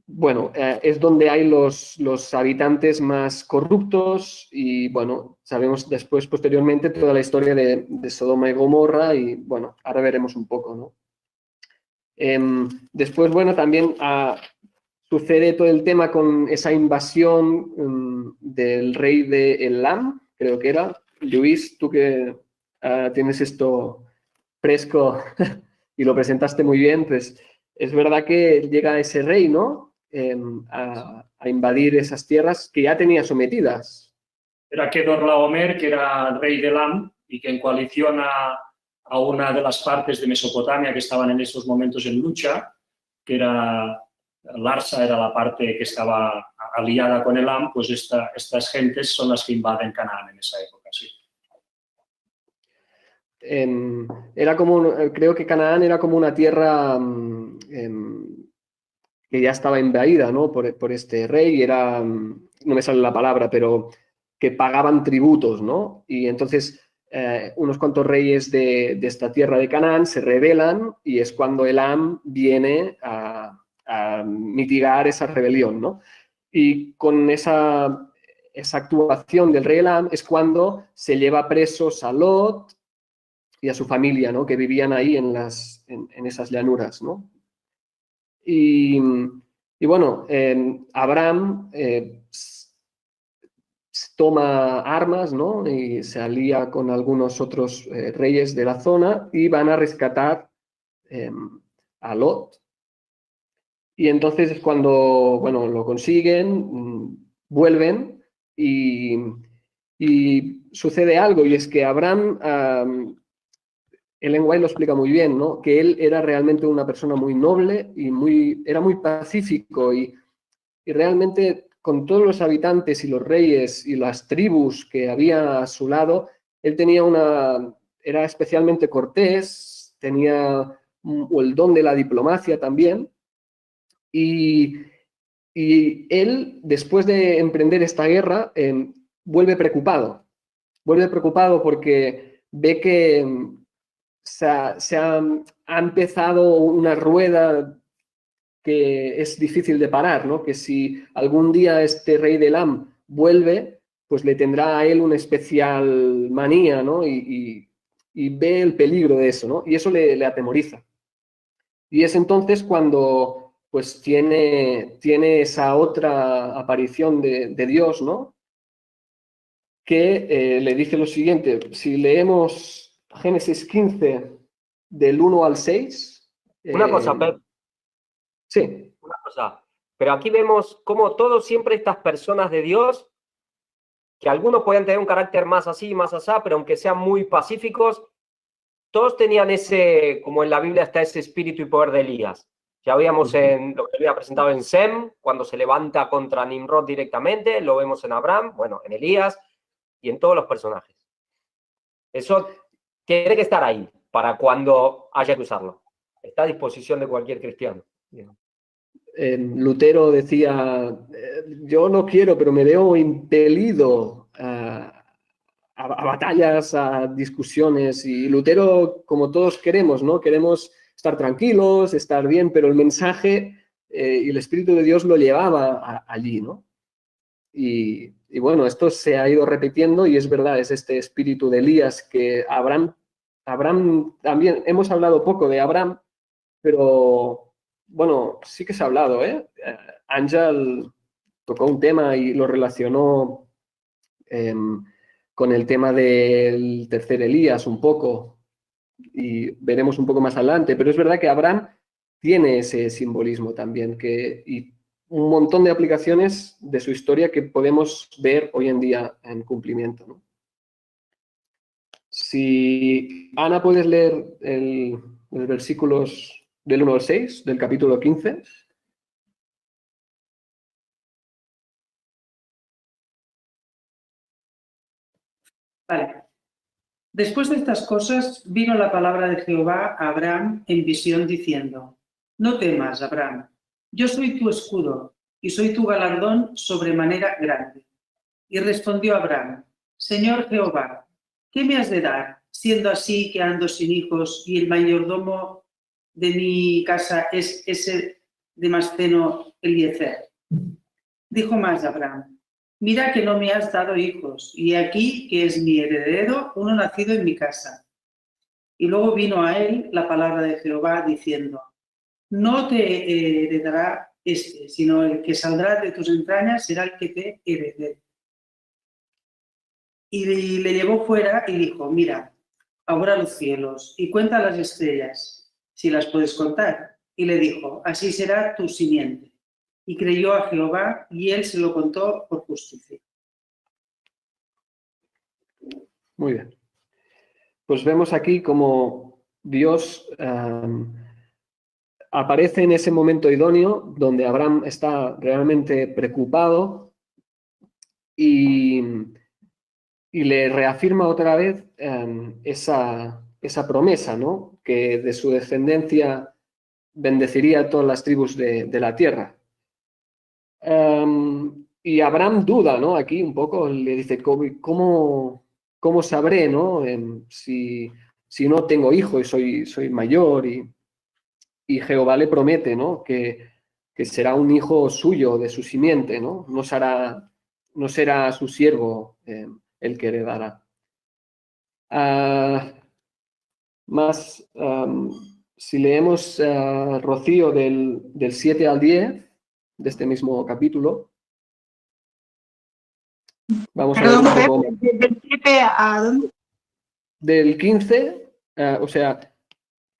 bueno, es donde hay los habitantes más corruptos y, bueno, sabemos después, posteriormente, toda la historia de Sodoma y Gomorra y, bueno, ahora veremos un poco, ¿no? Después, bueno, también sucede todo el tema con esa invasión del rey de Elam, creo que era. Luis, tú que tienes esto fresco y lo presentaste muy bien, pues es verdad que llega ese rey, ¿no? A invadir esas tierras que ya tenía sometidas. Era Kedorlaomer, que era el rey de Elam y que en coalición a una de las partes de Mesopotamia que estaban en esos momentos en lucha, que era Larsa, era la parte que estaba aliada con Elam, pues estas gentes son las que invaden Canaán en esa época, sí. Era como, creo que Canaán era como una tierra que ya estaba invadida, ¿no? Por este rey, era, no me sale la palabra, pero que pagaban tributos, ¿no? Y entonces unos cuantos reyes de esta tierra de Canaán se rebelan y es cuando Elam viene a mitigar esa rebelión, ¿no? Y con esa actuación del rey Elam es cuando se lleva presos a Lot y a su familia, ¿no? Que vivían ahí en esas llanuras, ¿no? Y bueno, Abraham toma armas, ¿no? Y se alía con algunos otros reyes de la zona y van a rescatar a Lot. Y entonces es cuando, bueno, lo consiguen, vuelven y sucede algo, y es que Abraham, Ellen White lo explica muy bien, ¿no? Que él era realmente una persona muy noble y era muy pacífico y realmente con todos los habitantes y los reyes y las tribus que había a su lado, él era especialmente cortés, tenía el don de la diplomacia también. Y él, después de emprender esta guerra, vuelve preocupado porque ve que se ha empezado una rueda que es difícil de parar, ¿no? Que si algún día este rey de Elam vuelve, pues le tendrá a él una especial manía, ¿no? Y ve el peligro de eso, ¿no? Y eso le atemoriza. Y es entonces cuando pues tiene esa otra aparición de Dios, ¿no? Que le dice lo siguiente. Si leemos Génesis 15, del 1 al 6. Una cosa, Pep. Sí. Una cosa. Pero aquí vemos cómo todos siempre estas personas de Dios, que algunos pueden tener un carácter más así, más asá, pero aunque sean muy pacíficos, todos tenían ese, como en la Biblia está ese espíritu y poder de Elías. Ya habíamos en lo que había presentado en Sem, cuando se levanta contra Nimrod directamente, lo vemos en Abraham, bueno, en Elías y en todos los personajes. Eso tiene que estar ahí para cuando haya que usarlo. Está a disposición de cualquier cristiano. Lutero decía, yo no quiero, pero me veo impelido a batallas, a discusiones, y Lutero, como todos queremos, ¿no? Queremos estar tranquilos, estar bien, pero el mensaje y el Espíritu de Dios lo llevaba allí, ¿no? Y bueno, esto se ha ido repitiendo y es verdad, es este espíritu de Elías que Abraham también, hemos hablado poco de Abraham, pero bueno, sí que se ha hablado, ¿eh? Ángel tocó un tema y lo relacionó con el tema del tercer Elías un poco, y veremos un poco más adelante, pero es verdad que Abraham tiene ese simbolismo también, y un montón de aplicaciones de su historia que podemos ver hoy en día en cumplimiento, ¿no? Si Ana, puedes leer los versículos del 1 al 6 del capítulo 15. Vale. Después de estas cosas vino la palabra de Jehová a Abraham en visión diciendo: No temas, Abraham, yo soy tu escudo y soy tu galardón sobremanera grande. Y respondió Abraham: Señor Jehová, ¿qué me has de dar siendo así que ando sin hijos y el mayordomo de mi casa es ese Damasceno Eliezer? Dijo más Abraham: mira que no me has dado hijos, y aquí que es mi heredero, uno nacido en mi casa. Y luego vino a él la palabra de Jehová diciendo: no te heredará este, sino el que saldrá de tus entrañas será el que te herede. Y le llevó fuera y dijo: mira, ahora los cielos y cuenta las estrellas, si las puedes contar. Y le dijo: así será tu simiente. Y creyó a Jehová, y él se lo contó por justicia. Muy bien. Pues vemos aquí como Dios aparece en ese momento idóneo donde Abraham está realmente preocupado y le reafirma otra vez esa promesa, ¿no? Que de su descendencia bendeciría a todas las tribus de la tierra. Y Abraham duda, ¿no? Aquí un poco le dice: ¿cómo sabré, ¿no? Si no tengo hijo y soy mayor, y Jehová le promete, ¿no? Que será un hijo suyo, de su simiente, ¿no? No será su siervo el que heredará. Si leemos, Rocío, del 7 al 10 de este mismo capítulo, vamos a ver un poco. ¿Del 7 a dónde? Del 15, o sea,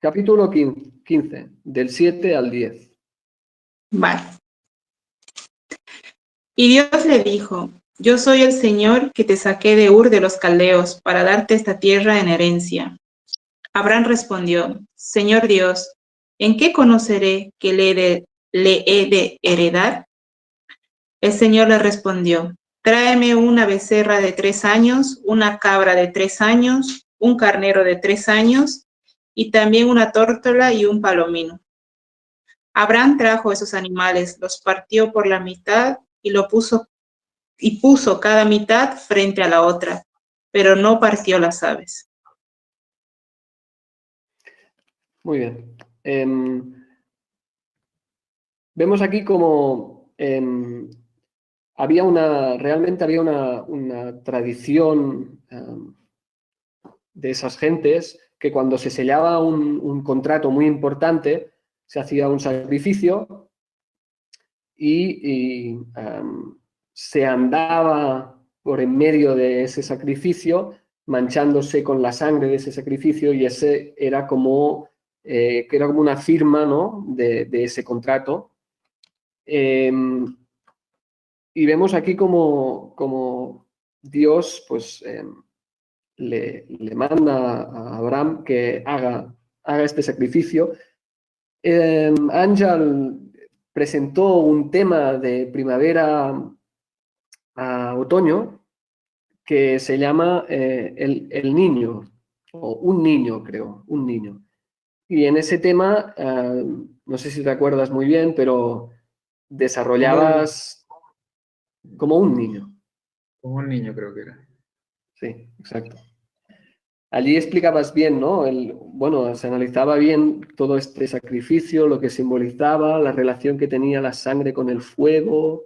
capítulo 15, del 7 al 10. Vale. Y Dios le dijo: yo soy el Señor que te saqué de Ur de los Caldeos para darte esta tierra en herencia. Abraham respondió: Señor Dios, ¿en qué conoceré que le he de heredar? El Señor le respondió: tráeme una becerra de 3 años, una cabra de 3 años, un carnero de 3 años, y también una tórtola y un palomino. Abraham trajo esos animales, los partió por la mitad y puso cada mitad frente a la otra, pero no partió las aves. Muy bien. Vemos aquí como realmente había una tradición de esas gentes que cuando se sellaba un contrato muy importante, se hacía un sacrificio y se andaba por en medio de ese sacrificio, manchándose con la sangre de ese sacrificio, y ese era como, una firma, ¿no? de ese contrato. Y vemos aquí como Dios, pues, le manda a Abraham que haga este sacrificio. Ángel presentó un tema de primavera a otoño que se llama el niño, o un niño, creo, un niño. Y en ese tema, no sé si te acuerdas muy bien, pero desarrollabas como un niño. Como un niño, creo que era. Sí, exacto. Allí explicabas bien, ¿no? Se analizaba bien todo este sacrificio, lo que simbolizaba, la relación que tenía la sangre con el fuego,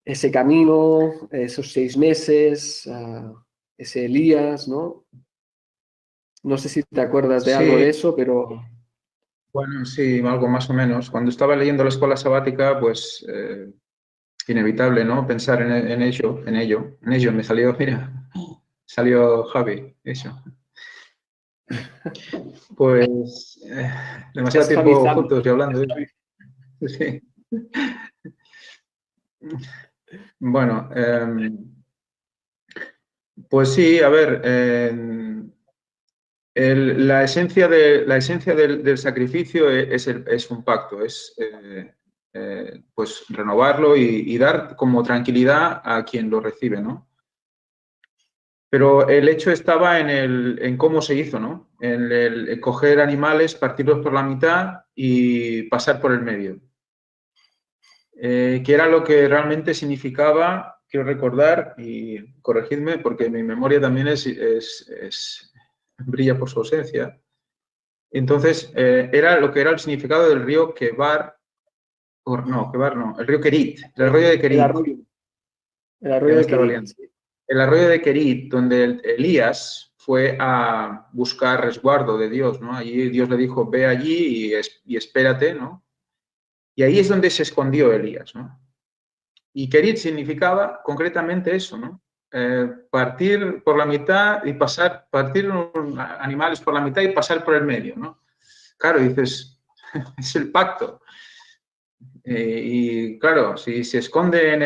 ese camino, esos 6 meses, ese Elías, ¿no? No sé si te acuerdas de algo de eso, pero... Bueno, sí, algo más o menos. Cuando estaba leyendo la escuela sabática, pues inevitable, ¿no? Pensar en ello. Me salió, mira, salió Javi, eso. Pues demasiado Estás tiempo javizando. juntos y hablando. Sí. Bueno, pues sí, a ver, la esencia del sacrificio es un pacto, es pues renovarlo y dar como tranquilidad a quien lo recibe, ¿no? Pero el hecho estaba en cómo se hizo, ¿no? En el coger animales, partirlos por la mitad y pasar por el medio. Que era lo que realmente significaba, quiero recordar, y corregidme porque mi memoria también es brilla por su ausencia. Entonces, era lo que era el significado del río Kebar, el río Kerit, el arroyo de Kerit. El arroyo de Kerit. El arroyo de Kerit, donde Elías fue a buscar resguardo de Dios, ¿no? Allí Dios le dijo, ve allí y espérate, ¿no? Y ahí es donde se escondió Elías, ¿no? Y Kerit significaba concretamente eso, ¿no? Partir por la mitad y partir los animales por la mitad y pasar por el medio, ¿no? Claro, dices, es el pacto. Y claro, si se esconde en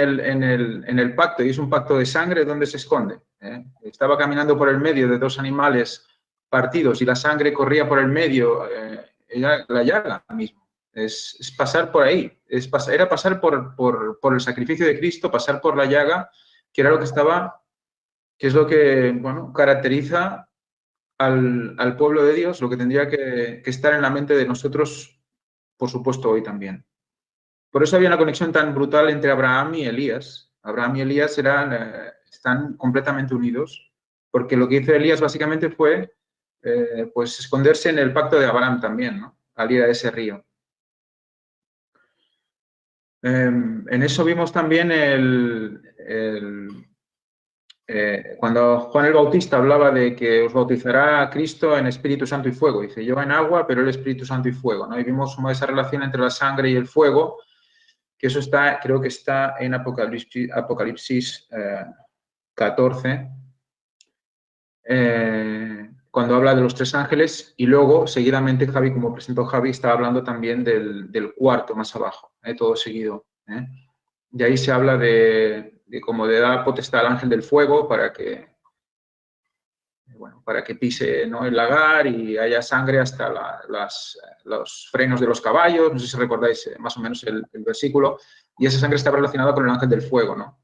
el pacto y es un pacto de sangre, ¿dónde se esconde? Estaba caminando por el medio de dos animales partidos y la sangre corría por el medio, era la llaga mismo. Es pasar por ahí, era pasar por el sacrificio de Cristo, pasar por la llaga, que era lo que que es lo que, bueno, caracteriza al pueblo de Dios, lo que tendría que estar en la mente de nosotros, por supuesto, hoy también. Por eso había una conexión tan brutal entre Abraham y Elías. Abraham y Elías están completamente unidos, porque lo que hizo Elías básicamente fue pues esconderse en el pacto de Abraham también, ¿no? Al ir a ese río. En eso vimos también cuando Juan el Bautista hablaba de que os bautizará Cristo en Espíritu Santo y fuego. Dice, yo en agua, pero el Espíritu Santo y fuego, ¿no? Y vimos esa relación entre la sangre y el fuego, que eso creo que está en Apocalipsis 14, cuando habla de los tres ángeles, y luego, seguidamente, Javi, como presentó Javi, estaba hablando también del cuarto más abajo, todo seguido. Y ahí se habla de cómo le da potestad al ángel del fuego para que pise, ¿no?, el lagar y haya sangre hasta los frenos de los caballos. No sé si recordáis más o menos el versículo. Y esa sangre está relacionada con el ángel del fuego, ¿no?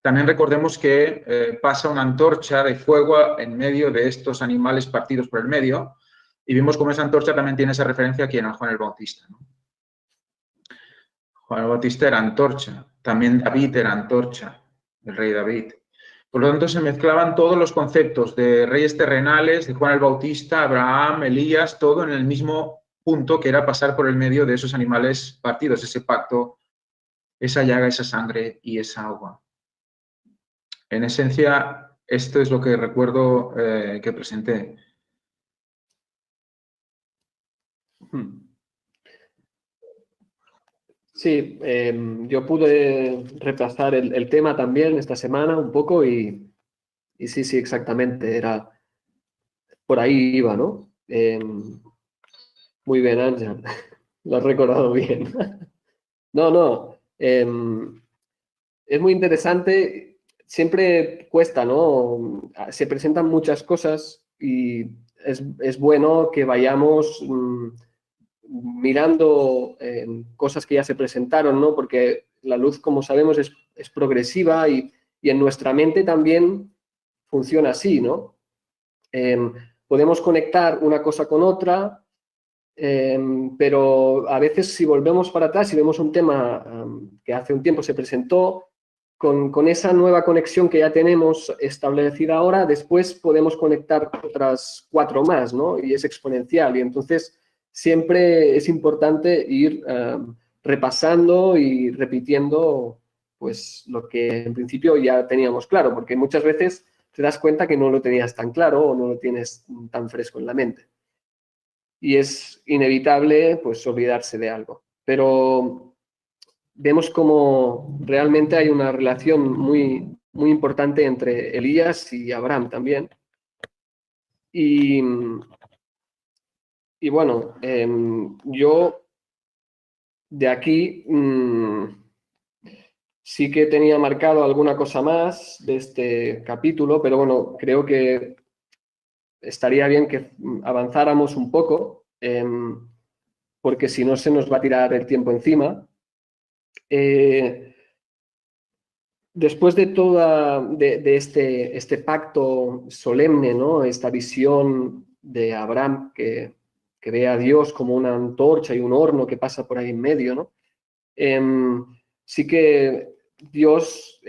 También recordemos que pasa una antorcha de fuego en medio de estos animales partidos por el medio, y vimos cómo esa antorcha también tiene esa referencia aquí en Juan el Bautista, ¿no? Juan el Bautista era antorcha, también David era antorcha, el rey David. Por lo tanto, se mezclaban todos los conceptos de reyes terrenales, de Juan el Bautista, Abraham, Elías, todo en el mismo punto, que era pasar por el medio de esos animales partidos, ese pacto, esa llaga, esa sangre y esa agua. En esencia, esto es lo que recuerdo que presenté. Sí, yo pude repasar el tema también esta semana un poco y sí, exactamente, era por ahí iba, ¿no? Muy bien, Ángel, lo has recordado bien. No, es muy interesante. Siempre cuesta, ¿no? Se presentan muchas cosas y es bueno que vayamos mirando cosas que ya se presentaron, ¿no? Porque la luz, como sabemos, es progresiva y en nuestra mente también funciona así, ¿no? Podemos conectar una cosa con otra, pero a veces si volvemos para atrás y vemos un tema que hace un tiempo se presentó, con esa nueva conexión que ya tenemos establecida ahora, después podemos conectar otras 4 más, ¿no? Y es exponencial. Y entonces siempre es importante ir repasando y repitiendo pues lo que en principio ya teníamos claro, porque muchas veces te das cuenta que no lo tenías tan claro o no lo tienes tan fresco en la mente. Y es inevitable pues olvidarse de algo. Pero vemos como realmente hay una relación muy importante entre Elías y Abraham también. Y bueno, yo de aquí sí que tenía marcado alguna cosa más de este capítulo, pero bueno, creo que estaría bien que avanzáramos un poco, porque si no se nos va a tirar el tiempo encima. Después de toda este pacto solemne, ¿no? Esta visión de Abraham que ve a Dios como una antorcha y un horno que pasa por ahí en medio, ¿no? Sí que Dios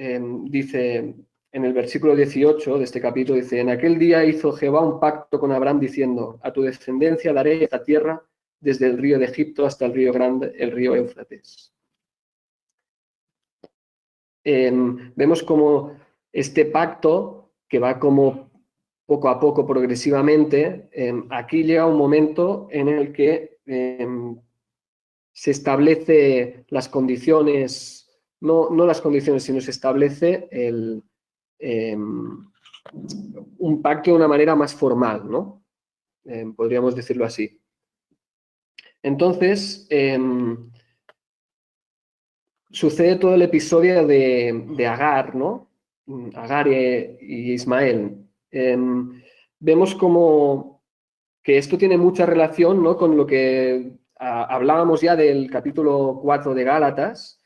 dice, en el versículo 18 de este capítulo dice, en aquel día hizo Jehová un pacto con Abraham diciendo, a tu descendencia daré esta tierra desde el río de Egipto hasta el río grande, el río Éufrates. Vemos como este pacto que va como poco a poco, progresivamente, aquí llega un momento en el que se establece las condiciones, no las condiciones, sino se establece un pacto de una manera más formal, ¿no? Podríamos decirlo así. Entonces, sucede todo el episodio de Agar, ¿no? Agar y Ismael. Vemos como que esto tiene mucha relación, ¿no?, con lo que hablábamos ya del capítulo 4 de Gálatas,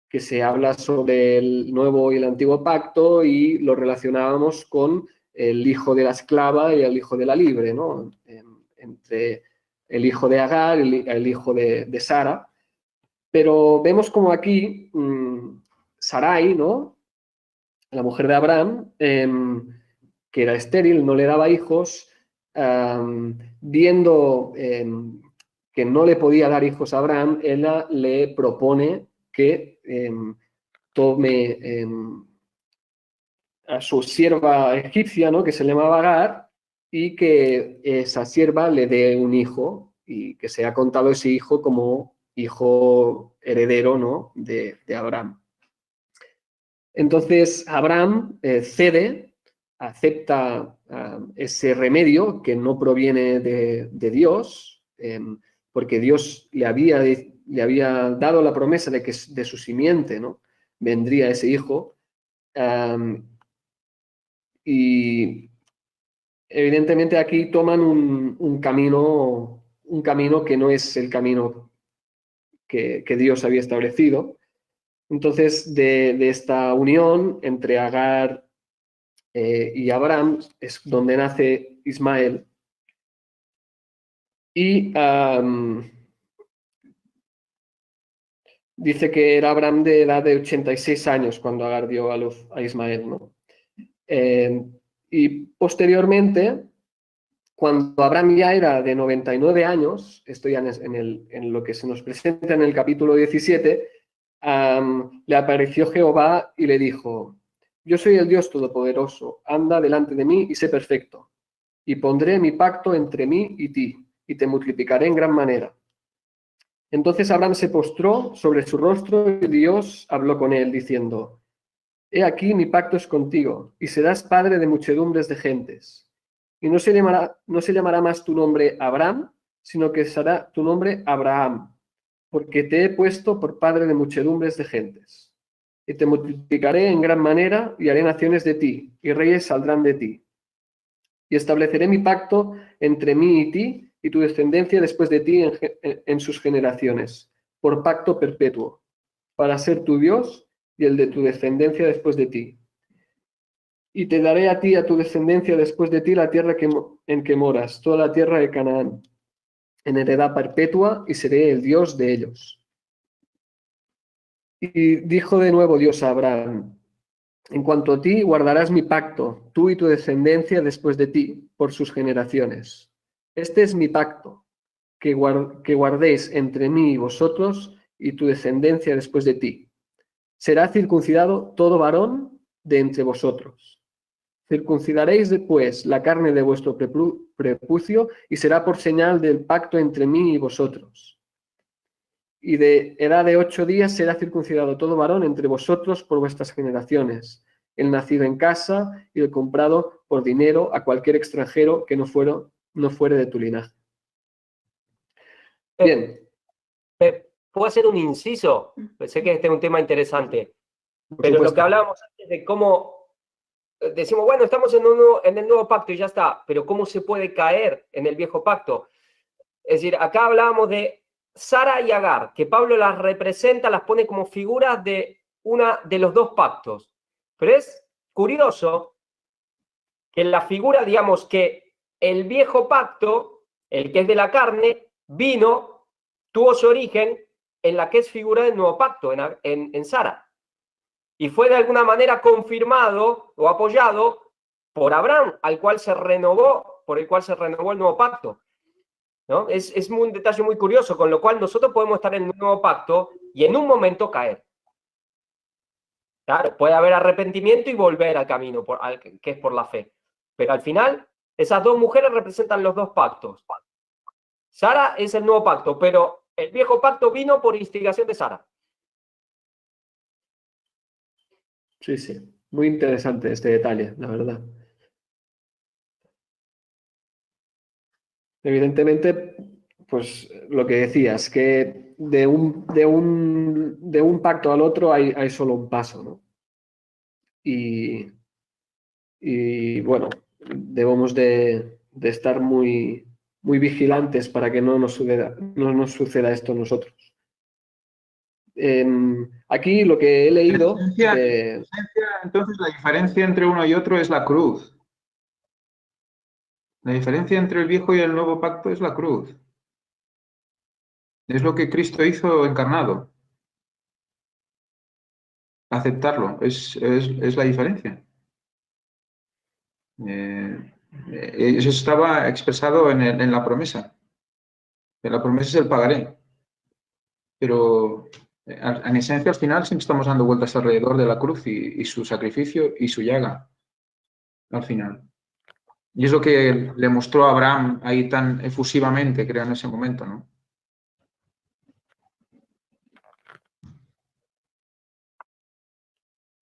que se habla sobre el nuevo y el antiguo pacto y lo relacionábamos con el hijo de la esclava y el hijo de la libre, ¿no? Entre el hijo de Agar y el hijo de Sara. Pero vemos como aquí Sarai, ¿no?, la mujer de Abraham, que era estéril, no le daba hijos, viendo que no le podía dar hijos a Abraham, ella le propone que tome a su sierva egipcia, ¿no?, que se llamaba Agar, y que esa sierva le dé un hijo y que sea contado ese hijo como hijo heredero, ¿no?, de Abraham. Entonces Abraham cede, acepta ese remedio que no proviene de Dios, porque Dios le había dado la promesa de que de su simiente, ¿no?, vendría ese hijo. Y evidentemente aquí toman un camino que no es el camino que Dios había establecido. Entonces, de esta unión entre Agar y Abraham es donde nace Ismael. Y dice que era Abraham de edad de 86 años cuando Agar dio a luz a Ismael, ¿no? Y posteriormente, cuando Abraham ya era de 99 años, esto ya en lo que se nos presenta en el capítulo 17, le apareció Jehová y le dijo, yo soy el Dios Todopoderoso, anda delante de mí y sé perfecto, y pondré mi pacto entre mí y ti, y te multiplicaré en gran manera. Entonces Abraham se postró sobre su rostro y Dios habló con él, diciendo, he aquí mi pacto es contigo, y serás padre de muchedumbres de gentes. Y no se llamará más tu nombre Abraham, sino que será tu nombre Abraham, porque te he puesto por padre de muchedumbres de gentes. Y te multiplicaré en gran manera, y haré naciones de ti, y reyes saldrán de ti. Y estableceré mi pacto entre mí y ti, y tu descendencia después de ti en sus generaciones, por pacto perpetuo, para ser tu Dios y el de tu descendencia después de ti. Y te daré a ti y a tu descendencia después de ti la tierra en que moras, toda la tierra de Canaán, en heredad perpetua, y seré el Dios de ellos. Y dijo de nuevo Dios a Abraham, en cuanto a ti guardarás mi pacto, tú y tu descendencia después de ti, por sus generaciones. Este es mi pacto, que guardéis entre mí y vosotros y tu descendencia después de ti. Será circuncidado todo varón de entre vosotros. Circuncidaréis después la carne de vuestro prepucio y será por señal del pacto entre mí y vosotros. Y de edad de 8 días será circuncidado todo varón entre vosotros por vuestras generaciones, el nacido en casa y el comprado por dinero a cualquier extranjero que no fuere de tu linaje. Bien. ¿Puedo hacer un inciso? Sé que este es un tema interesante, pero lo que hablábamos antes de cómo decimos, bueno, estamos en el nuevo pacto y ya está, pero ¿cómo se puede caer en el viejo pacto? Es decir, acá hablábamos de Sara y Agar, que Pablo las representa, las pone como figuras de una de los dos pactos. Pero es curioso que la figura, digamos, que el viejo pacto, el que es de la carne, tuvo su origen en la que es figura del nuevo pacto, en Sara. y fue de alguna manera confirmado o apoyado por Abraham, por el cual se renovó el nuevo pacto, ¿no? Es un detalle muy curioso, con lo cual nosotros podemos estar en el nuevo pacto y en un momento caer. Claro, puede haber arrepentimiento y volver al camino, que es por la fe. Pero al final, esas dos mujeres representan los dos pactos. Sara es el nuevo pacto, pero el viejo pacto vino por instigación de Sara. Sí, sí. Muy interesante este detalle, la verdad. Evidentemente, pues lo que decías, que de un pacto al otro hay solo un paso, ¿no? Y bueno, debemos de estar muy vigilantes para que no nos suceda esto a nosotros. Aquí lo que he leído... Entonces, la diferencia entre uno y otro es la cruz. La diferencia entre el viejo y el nuevo pacto es la cruz. Es lo que Cristo hizo encarnado. Aceptarlo, es la diferencia. Eso estaba expresado en la promesa. La promesa es el pagaré. Pero en esencia, al final, siempre estamos dando vueltas alrededor de la cruz y su sacrificio y su llaga. Al final. Y es lo que le mostró a Abraham ahí tan efusivamente, creo, en ese momento, ¿no?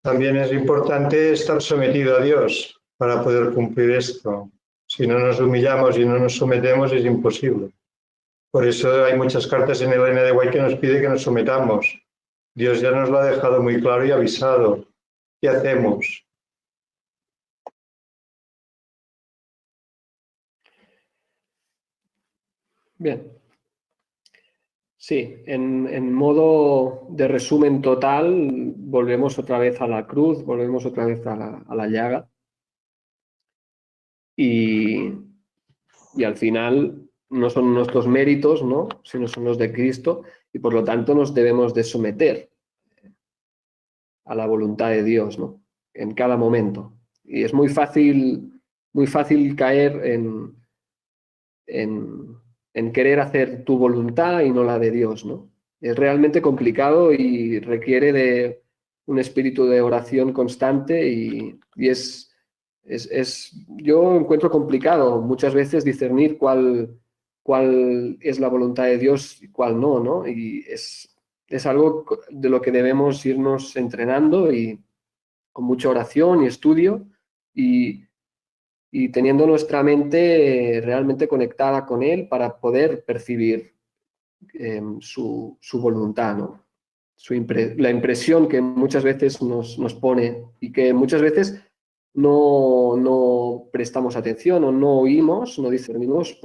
También es importante estar sometido a Dios para poder cumplir esto. Si no nos humillamos y no nos sometemos, es imposible. Por eso hay muchas cartas en Elena de White que nos pide que nos sometamos. Dios ya nos lo ha dejado muy claro y avisado. ¿Qué hacemos? Bien. Sí, en modo de resumen total, volvemos otra vez a la cruz, volvemos otra vez a la llaga. Y al final no son nuestros méritos, ¿no?, sino son los de Cristo, y por lo tanto nos debemos de someter a la voluntad de Dios, ¿no?, en cada momento. Y es muy fácil caer en querer hacer tu voluntad y no la de Dios, ¿no? Es realmente complicado y requiere de un espíritu de oración constante y yo encuentro complicado muchas veces discernir cuál es la voluntad de Dios y cuál no, ¿no? Y es algo de lo que debemos irnos entrenando y con mucha oración y estudio y teniendo nuestra mente realmente conectada con Él para poder percibir su voluntad, ¿no? La impresión que muchas veces nos pone y que muchas veces no prestamos atención o no oímos, no discernimos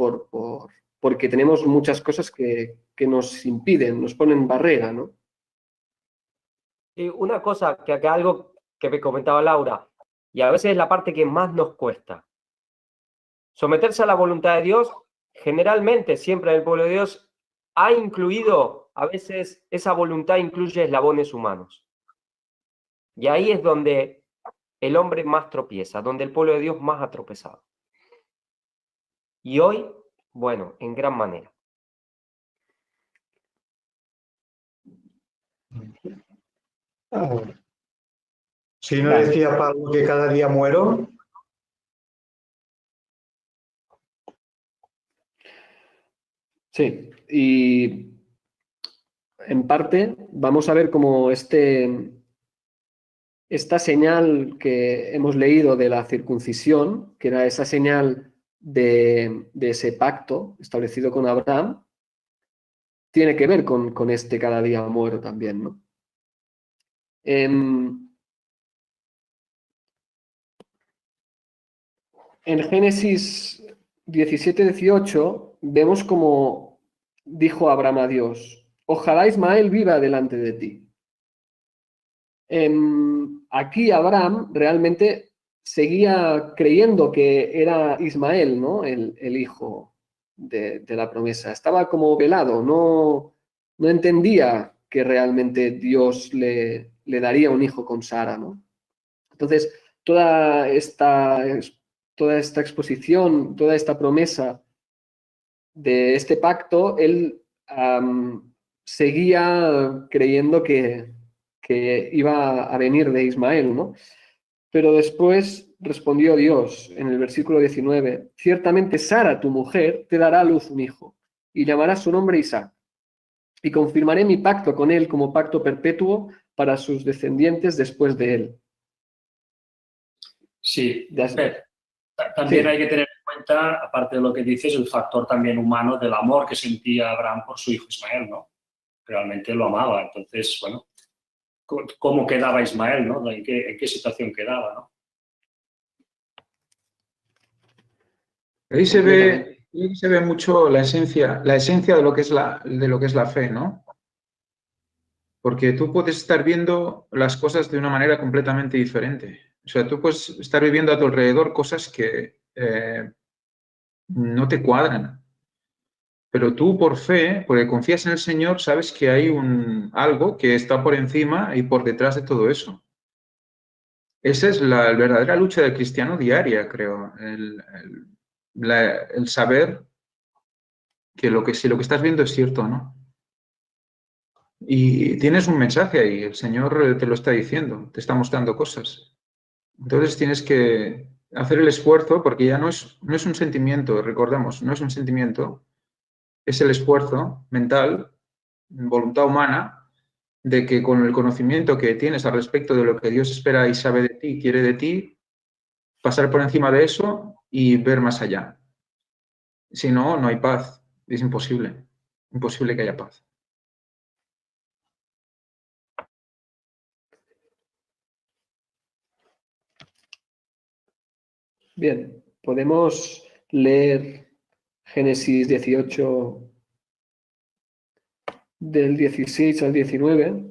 porque tenemos muchas cosas que nos impiden, nos ponen barrera, ¿no? Y una cosa, que acá algo que me comentaba Laura, y a veces es la parte que más nos cuesta. Someterse a la voluntad de Dios, generalmente, siempre en el pueblo de Dios, ha incluido, a veces esa voluntad incluye eslabones humanos. Y ahí es donde el hombre más tropieza, donde el pueblo de Dios más ha tropezado. Y hoy, bueno, en gran manera. Si no decía Pablo que cada día muero. Sí, y en parte vamos a ver cómo esta señal que hemos leído de la circuncisión, que era esa señal de ese pacto establecido con Abraham, tiene que ver con este cada día muero también, ¿no? En Génesis 17-18 vemos como dijo Abraham a Dios: ojalá Ismael viva delante de ti. Aquí Abraham realmente seguía creyendo que era Ismael, ¿no?, el hijo de la promesa. Estaba como velado, no entendía que realmente Dios le le daría un hijo con Sara, ¿no? Entonces, toda esta exposición, toda esta promesa de este pacto, él seguía creyendo que iba a venir de Ismael, ¿no? Pero después respondió Dios en el versículo 19, ciertamente Sara, tu mujer, te dará a luz un hijo, y llamarás su nombre Isaac, y confirmaré mi pacto con él como pacto perpetuo para sus descendientes después de él. Sí, Ya sé. también Sí. hay que tener en cuenta, aparte de lo que dices, el factor también humano del amor que sentía Abraham por su hijo Ismael, ¿no? Realmente lo amaba. Entonces, bueno, ¿cómo quedaba Ismael, ¿no? ¿En qué situación quedaba, no? Ahí se ve mucho la esencia de lo que es la fe, ¿no? Porque tú puedes estar viendo las cosas de una manera completamente diferente. O sea, tú puedes estar viviendo a tu alrededor cosas que no te cuadran. Pero tú por fe, porque confías en el Señor, sabes que hay algo que está por encima y por detrás de todo eso. Esa es la verdadera lucha del cristiano diaria, creo. El saber que si lo que estás viendo es cierto o no. Y tienes un mensaje ahí, el Señor te lo está diciendo, te está mostrando cosas. Entonces tienes que hacer el esfuerzo, porque ya no es un sentimiento, recordemos, no es un sentimiento, es el esfuerzo mental, voluntad humana, de que con el conocimiento que tienes al respecto de lo que Dios espera y sabe de ti, quiere de ti, pasar por encima de eso y ver más allá. Si no, no hay paz, es imposible que haya paz. Bien, podemos leer Génesis 18 del 16 al 19.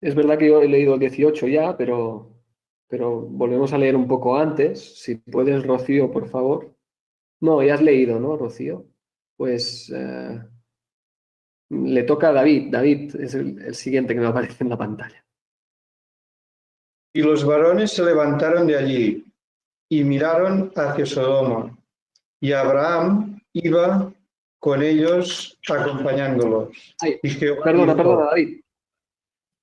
Es verdad que yo he leído el 18 ya, pero volvemos a leer un poco antes. Si puedes, Rocío, por favor. No, ya has leído, ¿no, Rocío? Pues le toca a David. David es el siguiente que me aparece en la pantalla. Y los varones se levantaron de allí y miraron hacia Sodoma, y Abraham iba con ellos acompañándolos. Ay, Y Jehová perdona, dijo, David.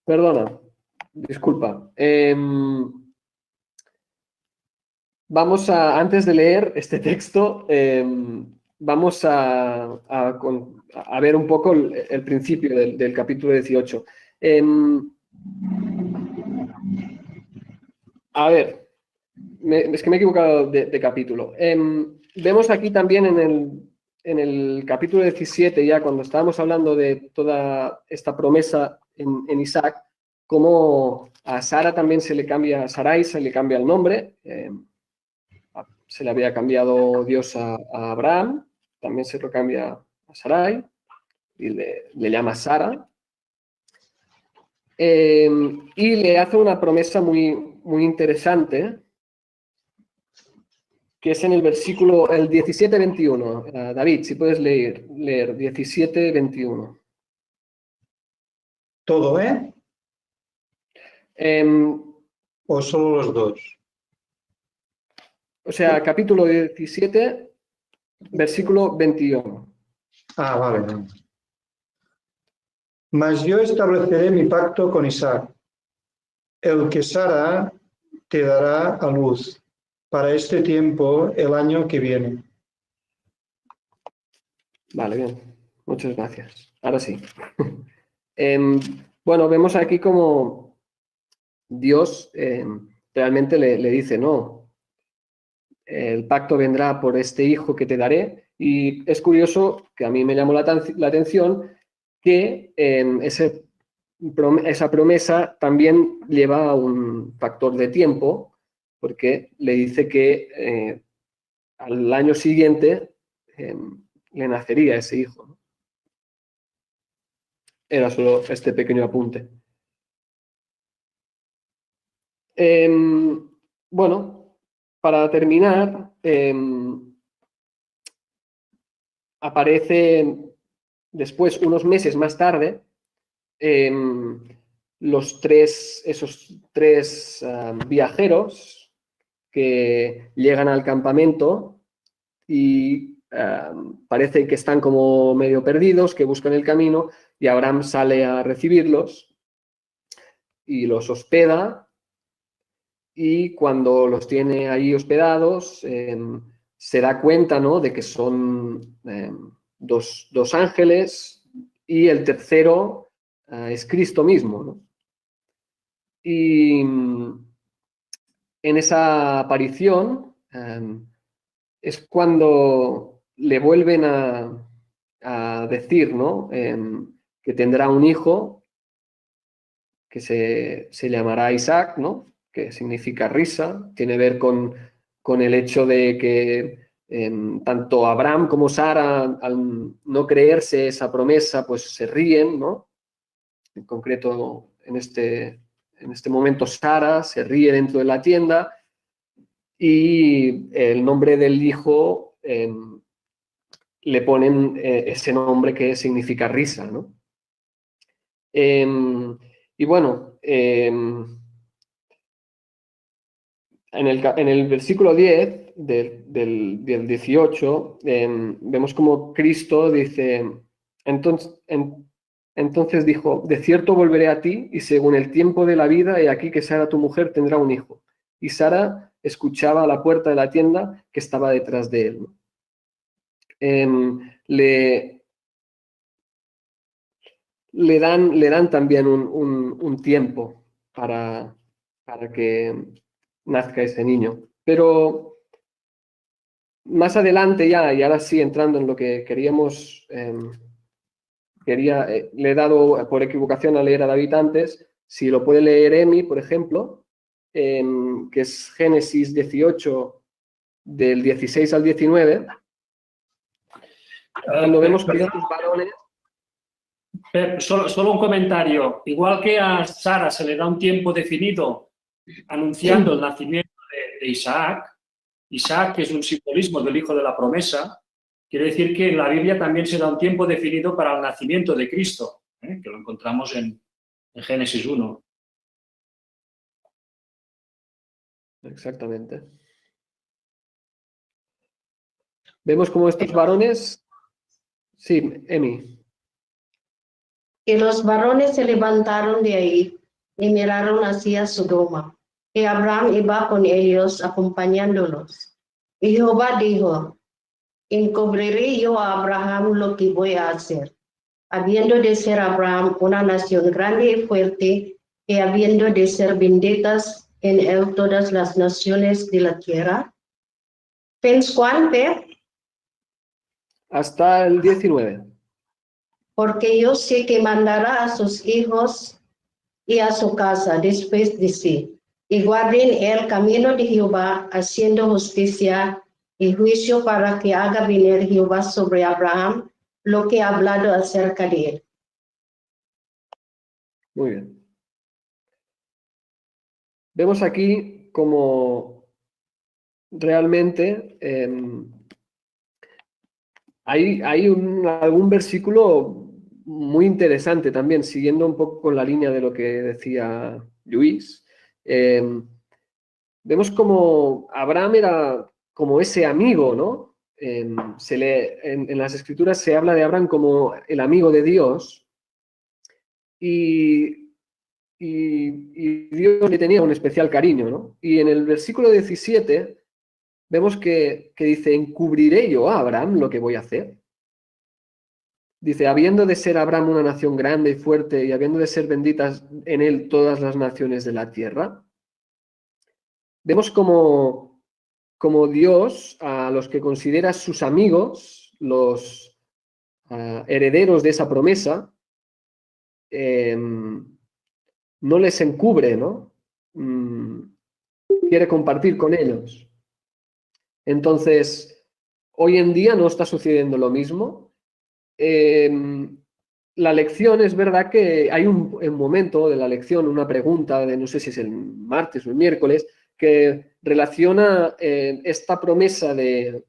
Perdona, disculpa. Vamos a, antes de leer este texto, vamos a ver un poco el principio del capítulo 18. A ver, es que me he equivocado de capítulo. Vemos aquí también en el capítulo 17, ya cuando estábamos hablando de toda esta promesa en Isaac, cómo a Sara también se le cambia, a Sarai se le cambia el nombre. Se le había cambiado Dios a Abraham, también se lo cambia a Sarai y le llama Sara. Y le hace una promesa muy, muy interesante, que es en el versículo, el 17-21. David, si puedes leer 17-21. ¿todo, o solo los dos? O sea, capítulo 17, versículo 21. Ah, vale. Mas yo estableceré mi pacto con Isaac, el que Sara te dará a luz para este tiempo el año que viene. Vale, bien. Muchas gracias. Ahora sí. Bueno, vemos aquí como Dios realmente le dice, no, el pacto vendrá por este hijo que te daré. Y es curioso, que a mí me llamó la atención, que esa promesa también lleva un factor de tiempo, porque le dice que al año siguiente le nacería ese hijo, ¿no? Era solo este pequeño apunte. Bueno, para terminar, aparece después, unos meses más tarde, esos tres viajeros que llegan al campamento y parece que están como medio perdidos, que buscan el camino, y Abraham sale a recibirlos y los hospeda, y cuando los tiene ahí hospedados se da cuenta, ¿no?, de que son dos ángeles, y el tercero es Cristo mismo, ¿no? Y en esa aparición es cuando le vuelven a decir, ¿no?, que tendrá un hijo que se llamará Isaac, ¿no?, que significa risa. Tiene que ver con el hecho de que tanto Abraham como Sara, al no creerse esa promesa, pues se ríen, ¿no? En concreto, en este momento, Sara se ríe dentro de la tienda, y el nombre del hijo le ponen ese nombre que significa risa, ¿no? Y bueno, en el versículo 10 del 18, vemos como Cristo dice, entonces dijo, de cierto volveré a ti, y según el tiempo de la vida, he aquí que Sara tu mujer tendrá un hijo. Y Sara escuchaba a la puerta de la tienda que estaba detrás de él, ¿no? Le dan también un tiempo para que nazca ese niño. Pero más adelante ya, y ahora sí entrando en lo que queríamos, le he dado por equivocación a leer a David antes. Si lo puede leer Emi, por ejemplo, que es Génesis 18, del 16 al 19, cuando vemos que estos varones... Solo un comentario. Igual que a Sara se le da un tiempo definido anunciando el nacimiento de Isaac, que es un simbolismo del hijo de la promesa, quiere decir que en la Biblia también se da un tiempo definido para el nacimiento de Cristo, que lo encontramos en Génesis 1. Exactamente. Vemos como estos varones... Sí, Emi. Y los varones se levantaron de ahí y miraron hacia Sodoma. Y Abraham iba con ellos acompañándolos. Y Jehová dijo, encubriré yo a Abraham lo que voy a hacer, habiendo de ser Abraham una nación grande y fuerte, y habiendo de ser benditas en él todas las naciones de la tierra. ¿Fins cuán, Pep? Hasta el 19. Porque yo sé que mandará a sus hijos y a su casa después de sí, y guarden el camino de Jehová, haciendo justicia y juicio, para que haga venir Jehová sobre Abraham lo que ha hablado acerca de él. Muy bien. Vemos aquí como realmente hay algún versículo muy interesante también, siguiendo un poco con la línea de lo que decía Luis. Vemos como Abraham era como ese amigo, ¿no? En las Escrituras se habla de Abraham como el amigo de Dios, y Dios le tenía un especial cariño, ¿no? Y en el versículo 17 vemos que dice, encubriré yo a Abraham lo que voy a hacer. Dice, habiendo de ser Abraham una nación grande y fuerte, y habiendo de ser benditas en él todas las naciones de la tierra. Vemos como Dios, a los que considera sus amigos, los herederos de esa promesa, no les encubre, ¿no? Quiere compartir con ellos. Entonces, hoy en día no está sucediendo lo mismo. La lección, es verdad que hay un momento de la lección, una pregunta de no sé si es el martes o el miércoles, que relaciona esta promesa que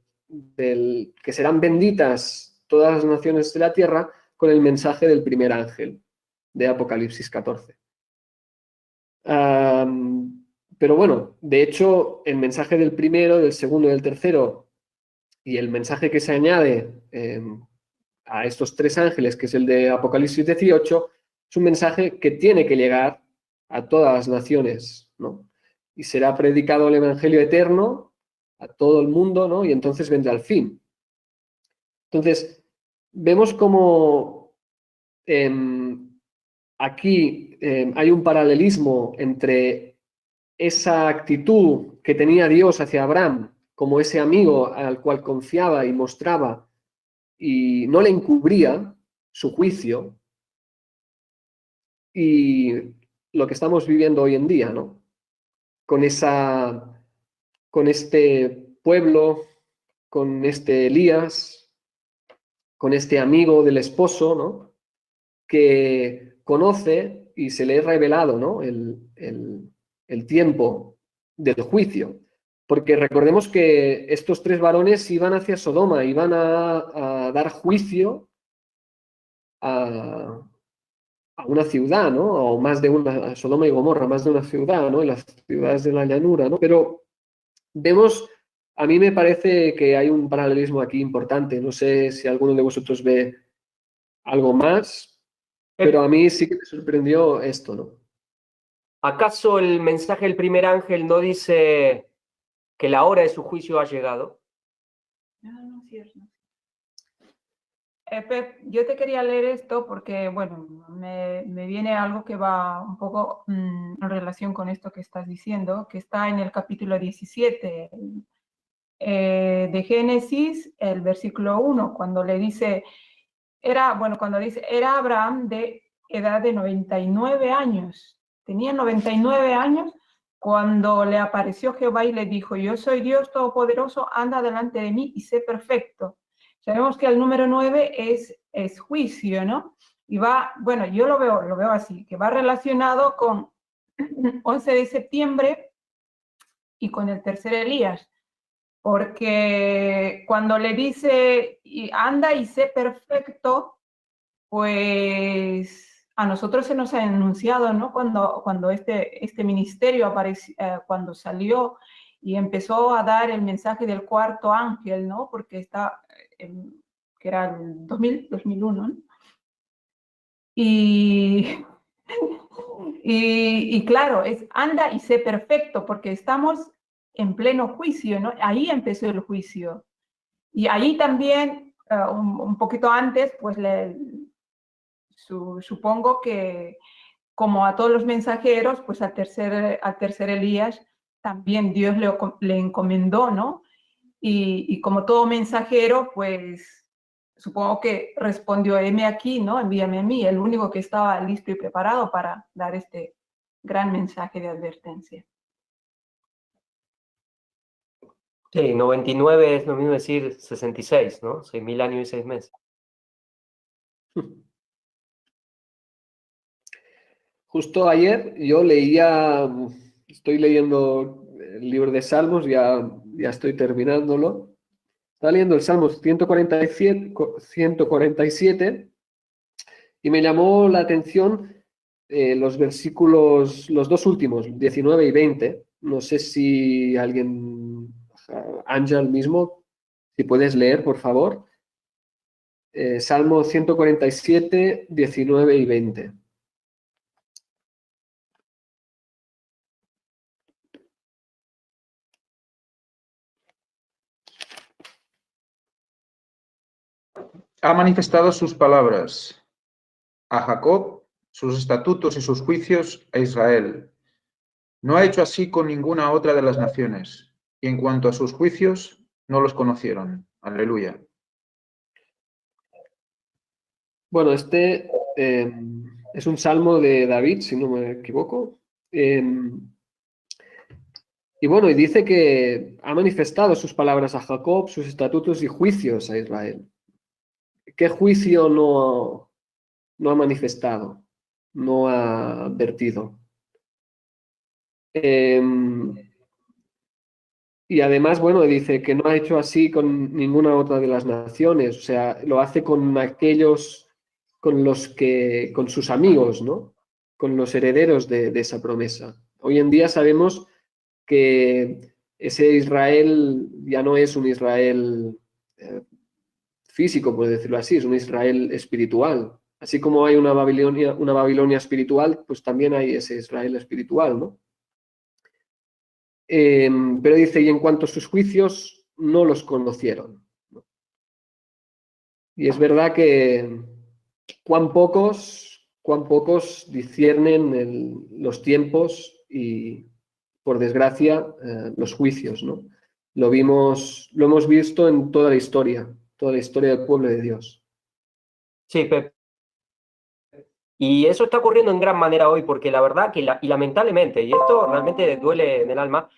serán benditas todas las naciones de la tierra con el mensaje del primer ángel de Apocalipsis 14. Pero bueno, de hecho, el mensaje del primero, del segundo y del tercero, y el mensaje que se añade a estos tres ángeles, que es el de Apocalipsis 18, es un mensaje que tiene que llegar a todas las naciones, ¿no? Y será predicado el Evangelio eterno a todo el mundo, ¿no? Y entonces vendrá el fin. Entonces, vemos como aquí hay un paralelismo entre esa actitud que tenía Dios hacia Abraham como ese amigo al cual confiaba y mostraba y no le encubría su juicio, y lo que estamos viviendo hoy en día, ¿no? Con este pueblo, con este Elías, con este amigo del esposo, ¿no? Que conoce y se le es revelado, ¿no? el tiempo del juicio. Porque recordemos que estos tres varones iban hacia Sodoma, iban a dar juicio a una ciudad, ¿no? O más de una, Sodoma y Gomorra, más de una ciudad, ¿no? En las ciudades de la llanura, ¿no? Pero vemos, a mí me parece que hay un paralelismo aquí importante. No sé si alguno de vosotros ve algo más, pero a mí sí que me sorprendió esto, ¿no? ¿Acaso el mensaje del primer ángel no dice que la hora de su juicio ha llegado? No, cierto. Pep, yo te quería leer esto porque, bueno, me viene algo que va un poco en relación con esto que estás diciendo, que está en el capítulo 17 de Génesis, el versículo 1, cuando le dice, era Abraham de edad de 99 años, tenía 99 años cuando le apareció Jehová y le dijo, yo soy Dios Todopoderoso, anda delante de mí y sé perfecto. Sabemos que el número 9 es juicio, ¿no? Y va, bueno, yo lo veo así, que va relacionado con 11 de septiembre y con el tercer Elías, porque cuando le dice, anda y sé perfecto, pues a nosotros se nos ha anunciado, ¿no? Cuando este ministerio apareció, cuando salió y empezó a dar el mensaje del cuarto ángel, ¿no? Porque que era el 2001, ¿no? Y claro, es anda y sé perfecto, porque estamos en pleno juicio, ¿no? Ahí empezó el juicio. Y ahí también, un poquito antes, pues supongo que como a todos los mensajeros, pues al tercer Elías también Dios le encomendó, ¿no? Y como todo mensajero, pues supongo que respondió, heme aquí, ¿no? Envíame a mí, el único que estaba listo y preparado para dar este gran mensaje de advertencia. Sí, 99 es lo mismo decir 66, ¿no? 6.000 años y 6 meses. Justo ayer yo estoy leyendo el libro de Salmos, ya estoy terminándolo. Estaba leyendo el Salmo 147 y me llamó la atención los versículos, los dos últimos, 19 y 20. No sé si alguien, Ángel mismo, si puedes leer, por favor. Salmo 147, 19 y 20. Ha manifestado sus palabras a Jacob, sus estatutos y sus juicios a Israel. No ha hecho así con ninguna otra de las naciones, y en cuanto a sus juicios, no los conocieron. Aleluya. Bueno, este es un salmo de David, si no me equivoco. Y bueno, y dice que ha manifestado sus palabras a Jacob, sus estatutos y juicios a Israel. ¿Qué juicio no ha manifestado? No ha advertido. Y además, bueno, dice que no ha hecho así con ninguna otra de las naciones, o sea, lo hace con aquellos con sus amigos, ¿no? Con los herederos de esa promesa. Hoy en día sabemos que ese Israel ya no es un Israel físico, por decirlo así, es un Israel espiritual. Así como hay una Babilonia espiritual, pues también hay ese Israel espiritual, ¿no? Pero dice, y en cuanto a sus juicios, no los conocieron. Y es verdad que cuán pocos disciernen los tiempos y, por desgracia, los juicios, ¿no? Lo hemos visto en toda la historia del pueblo de Dios. Sí, Pep. Y eso está ocurriendo en gran manera hoy, porque la verdad que, y lamentablemente, y esto realmente duele en el alma,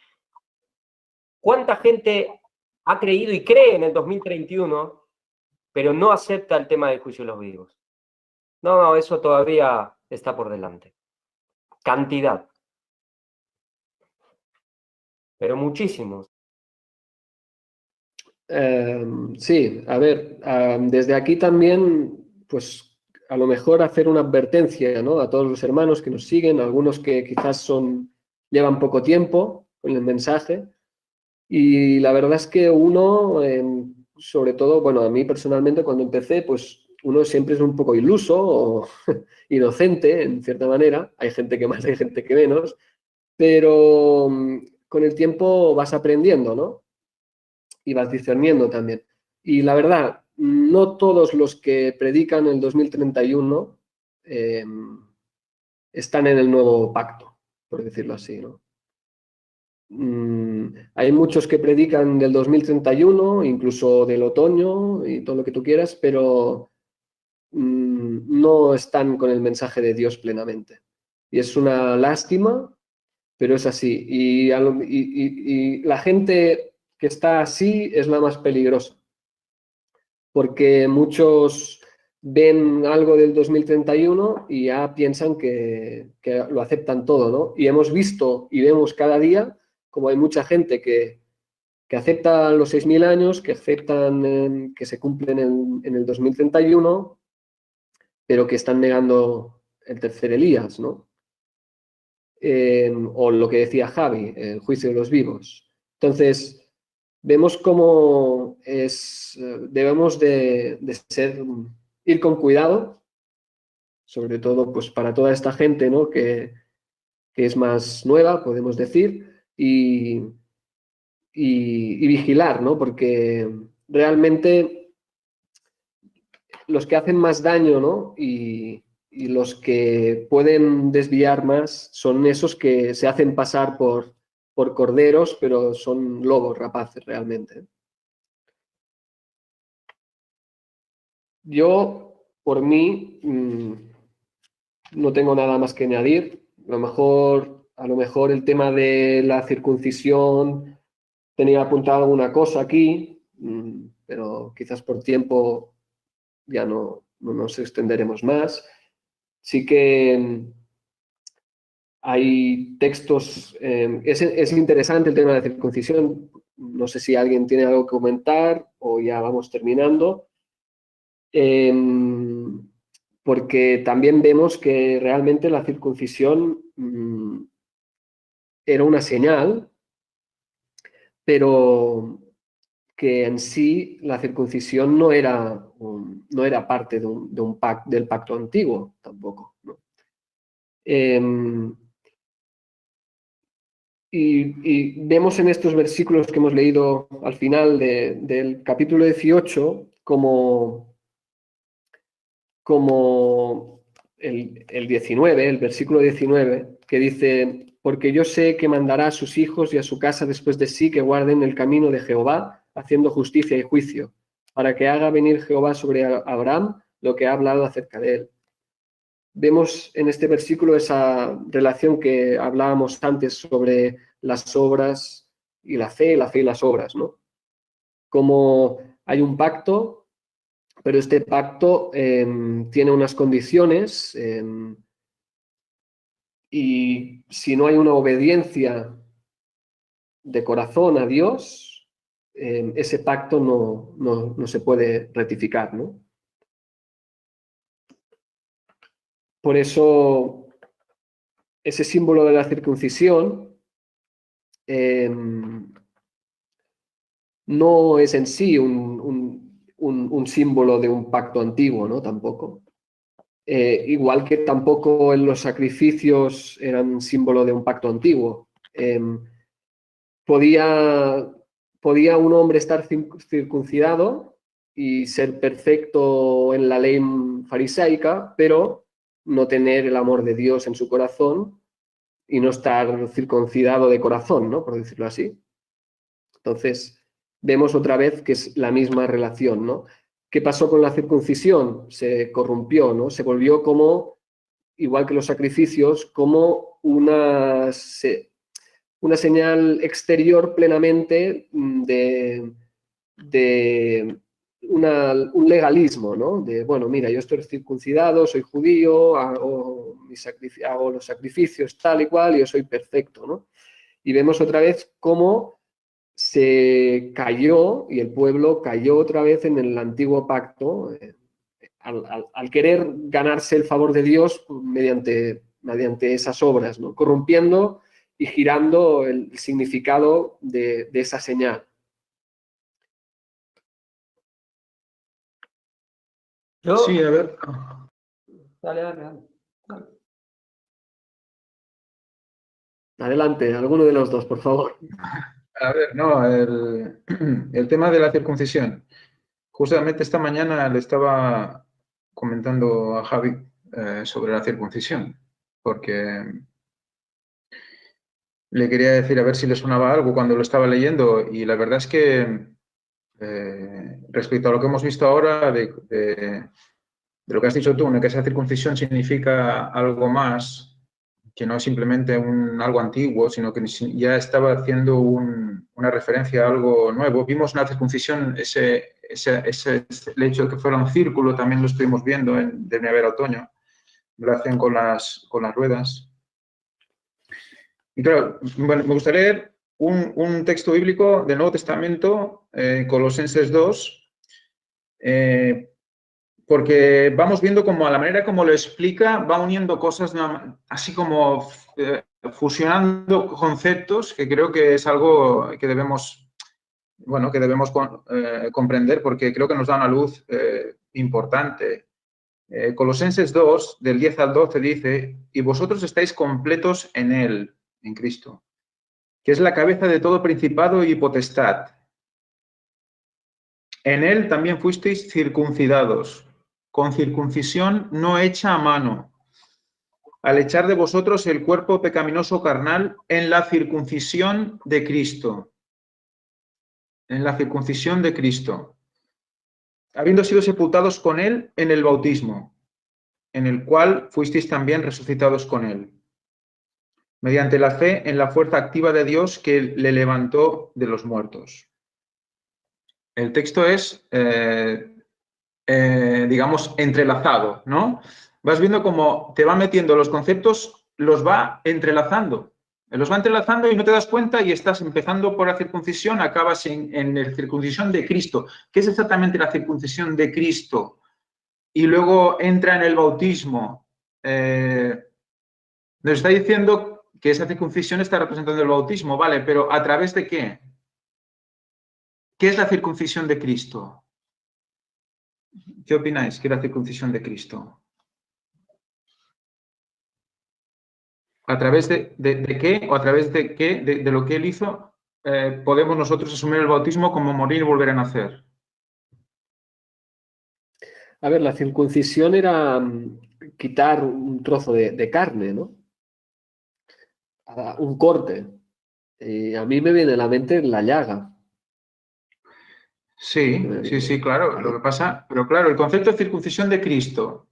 ¿cuánta gente ha creído y cree en el 2031, pero no acepta el tema del juicio de los vivos? No, eso todavía está por delante. Cantidad. Pero muchísimos. Sí, a ver, desde aquí también, pues a lo mejor hacer una advertencia, ¿no? A todos los hermanos que nos siguen, algunos que quizás llevan poco tiempo con el mensaje. Y la verdad es que uno, sobre todo, bueno, a mí personalmente cuando empecé, pues uno siempre es un poco iluso o inocente, en cierta manera. Hay gente que más, hay gente que menos. Pero con el tiempo vas aprendiendo, ¿no? Y vas discerniendo también. Y la verdad, no todos los que predican el 2031 están en el nuevo pacto, por decirlo así, ¿no? Hay muchos que predican del 2031, incluso del otoño y todo lo que tú quieras, pero no están con el mensaje de Dios plenamente. Y es una lástima, pero es así. Y la gente que está así es la más peligrosa, porque muchos ven algo del 2031 y ya piensan que lo aceptan todo, ¿no? Y hemos visto y vemos cada día como hay mucha gente que acepta los 6.000 años, que aceptan que se cumplen en el 2031, pero que están negando el tercer Elías, ¿no? O lo que decía Javi, el juicio de los vivos. Entonces, vemos cómo debemos de ir con cuidado, sobre todo pues, para toda esta gente, ¿no? que es más nueva, podemos decir, y vigilar, ¿no? Porque realmente los que hacen más daño, ¿no? y los que pueden desviar más son esos que se hacen pasar por corderos, pero son lobos rapaces realmente. Yo, por mí, no tengo nada más que añadir. A lo mejor el tema de la circuncisión, tenía apuntado alguna cosa aquí, pero quizás por tiempo ya no nos extenderemos más. Sí que hay textos, es interesante el tema de la circuncisión, no sé si alguien tiene algo que comentar o ya vamos terminando, porque también vemos que realmente la circuncisión era una señal, pero que en sí la circuncisión no era parte del pacto antiguo tampoco, ¿no? Y vemos en estos versículos que hemos leído al final del capítulo 18 como el 19, el versículo 19, que dice: porque yo sé que mandará a sus hijos y a su casa después de sí que guarden el camino de Jehová, haciendo justicia y juicio, para que haga venir Jehová sobre Abraham lo que ha hablado acerca de él. Vemos en este versículo esa relación que hablábamos antes sobre las obras y la fe y las obras, ¿no? Como hay un pacto, pero este pacto tiene unas condiciones y si no hay una obediencia de corazón a Dios, ese pacto no se puede rectificar, ¿no? Por eso, ese símbolo de la circuncisión no es en sí un símbolo de un pacto antiguo, ¿no? Tampoco. Igual que tampoco en los sacrificios eran símbolo de un pacto antiguo. Podía un hombre estar circuncidado y ser perfecto en la ley farisaica, pero no tener el amor de Dios en su corazón y no estar circuncidado de corazón, ¿no? Por decirlo así. Entonces, vemos otra vez que es la misma relación, ¿no? ¿Qué pasó con la circuncisión? Se corrompió, ¿no? Se volvió como, igual que los sacrificios, como una señal exterior plenamente de un legalismo, ¿no? De, bueno, mira, yo estoy circuncidado, soy judío, hago los sacrificios tal y cual, y yo soy perfecto, ¿no? Y vemos otra vez cómo se cayó y el pueblo cayó otra vez en el antiguo pacto al querer ganarse el favor de Dios mediante esas obras, ¿no? Corrompiendo y girando el significado de esa señal. Sí, a ver. Dale. Adelante, alguno de los dos, por favor. A ver, no, el tema de la circuncisión. Justamente esta mañana le estaba comentando a Javi sobre la circuncisión, porque le quería decir a ver si le sonaba algo cuando lo estaba leyendo, y la verdad es que respecto a lo que hemos visto ahora, de lo que has dicho tú, ¿no? Que esa circuncisión significa algo más, que no es simplemente algo antiguo, sino que ya estaba haciendo una referencia a algo nuevo. Vimos una circuncisión, el hecho de que fuera un círculo, también lo estuvimos viendo en de primavera-otoño, lo hacen con las ruedas. Y claro, bueno, me gustaría leer un texto bíblico del Nuevo Testamento, Colosenses 2, porque vamos viendo como a la manera como lo explica, va uniendo cosas así como fusionando conceptos, que creo que es algo que debemos, bueno, comprender, porque creo que nos da una luz importante. Colosenses 2, del 10 al 12 dice: y vosotros estáis completos en Él, en Cristo, que es la cabeza de todo principado y potestad. En Él también fuisteis circuncidados, con circuncisión no hecha a mano, al echar de vosotros el cuerpo pecaminoso carnal en la circuncisión de Cristo. En la circuncisión de Cristo. Habiendo sido sepultados con Él en el bautismo, en el cual fuisteis también resucitados con Él, mediante la fe en la fuerza activa de Dios que le levantó de los muertos. El texto es, digamos, entrelazado, ¿no? Vas viendo cómo te va metiendo los conceptos, los va entrelazando y no te das cuenta, y estás empezando por la circuncisión, acabas en la circuncisión de Cristo. ¿Qué es exactamente la circuncisión de Cristo? Y luego entra en el bautismo. Nos está diciendo que esa circuncisión está representando el bautismo, ¿vale? Pero ¿a través de qué? ¿Qué es la circuncisión de Cristo? ¿Qué opináis? ¿Qué es la circuncisión de Cristo? ¿A través de qué o a través de qué, de lo que Él hizo, podemos nosotros asumir el bautismo como morir y volver a nacer? A ver, la circuncisión era quitar un trozo de carne, ¿no? Un corte. Y a mí me viene a la mente la llaga. Sí, claro. Lo que pasa, pero claro, el concepto de circuncisión de Cristo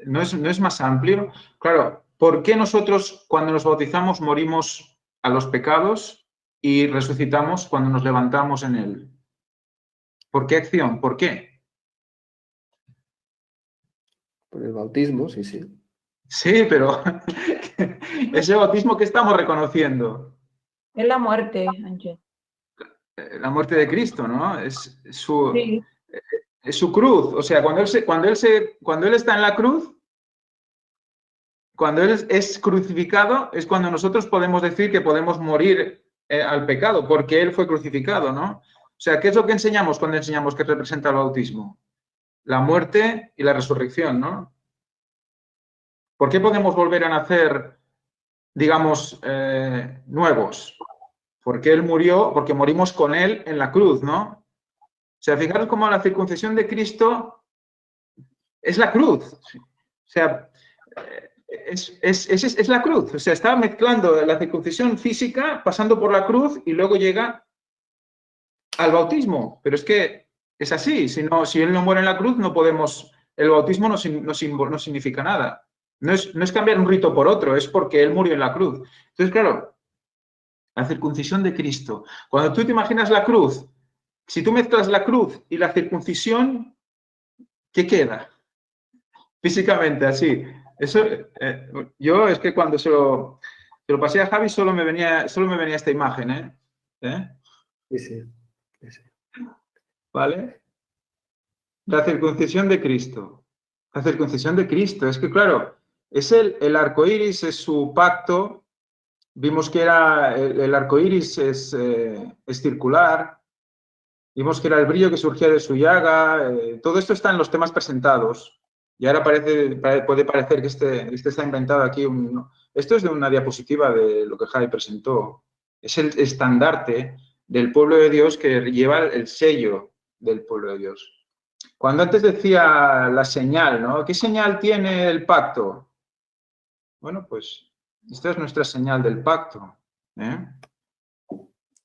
no es más amplio. Claro, ¿por qué nosotros cuando nos bautizamos morimos a los pecados y resucitamos cuando nos levantamos en Él? ¿Por qué acción? ¿Por qué? Por el bautismo, sí. Sí, pero ese bautismo que estamos reconociendo. Es la muerte, Ángel. La muerte de Cristo, ¿no? Es su, Sí. es su cruz. O sea, cuando él está en la cruz, cuando él es crucificado, es cuando nosotros podemos decir que podemos morir al pecado, porque él fue crucificado, ¿no? O sea, ¿qué es lo que enseñamos cuando enseñamos que representa el bautismo? La muerte y la resurrección, ¿no? ¿Por qué podemos volver a nacer, digamos, nuevos? Porque él murió, porque morimos con él en la cruz, ¿no? O sea, fijaros cómo la circuncisión de Cristo es la cruz. O sea, es la cruz. O sea, está mezclando la circuncisión física, pasando por la cruz y luego llega al bautismo. Pero es que es así. Si él no muere en la cruz, no podemos. El bautismo no significa nada. No es cambiar un rito por otro, es porque él murió en la cruz. Entonces, claro, la circuncisión de Cristo. Cuando tú te imaginas la cruz, si tú mezclas la cruz y la circuncisión, ¿qué queda? Físicamente, así. Eso, yo es que cuando se lo pasé a Javi solo me venía esta imagen, ¿eh? Sí, sí. ¿Vale? La circuncisión de Cristo. La circuncisión de Cristo. Es que, claro, es el arco iris, es su pacto. Vimos que era el arco iris es circular. Vimos que era el brillo que surgía de su llaga. Todo esto está en los temas presentados. Y ahora puede parecer que este está inventado aquí. Esto es de una diapositiva de lo que Javi presentó. Es el estandarte del pueblo de Dios que lleva el sello del pueblo de Dios. Cuando antes decía la señal, ¿no? ¿Qué señal tiene el pacto? Bueno, pues esta es nuestra señal del pacto.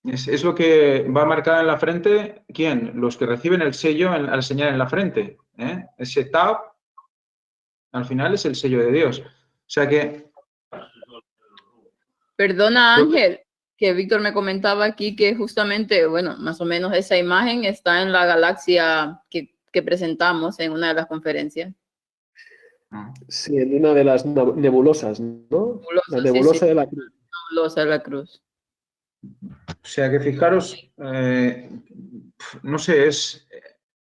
Es lo que va marcado en la frente. ¿Quién? Los que reciben el sello, la señal en la frente. Ese tab, al final, es el sello de Dios. O sea que... Perdona, Ángel, que Víctor me comentaba aquí que justamente, bueno, más o menos esa imagen está en la galaxia que presentamos en una de las conferencias. Sí, en una de las nebulosas, ¿no? La nebulosa de la cruz. Nebulosa de la cruz. O sea que fijaros, no sé, es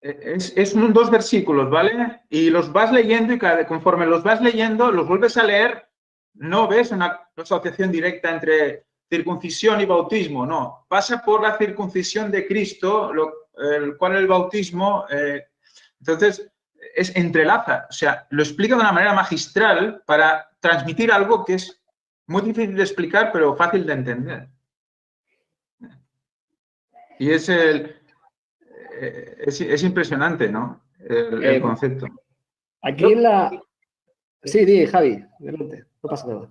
dos versículos, ¿vale? Y los vas leyendo y conforme los vas leyendo, los vuelves a leer, no ves una asociación directa entre circuncisión y bautismo, no. Pasa por la circuncisión de Cristo, el cual el bautismo, entonces, entrelaza, o sea, lo explica de una manera magistral para transmitir algo que es muy difícil de explicar, pero fácil de entender. Y es impresionante, ¿no? El concepto. Aquí en la... Sí, di, Javi, adelante, no pasa nada.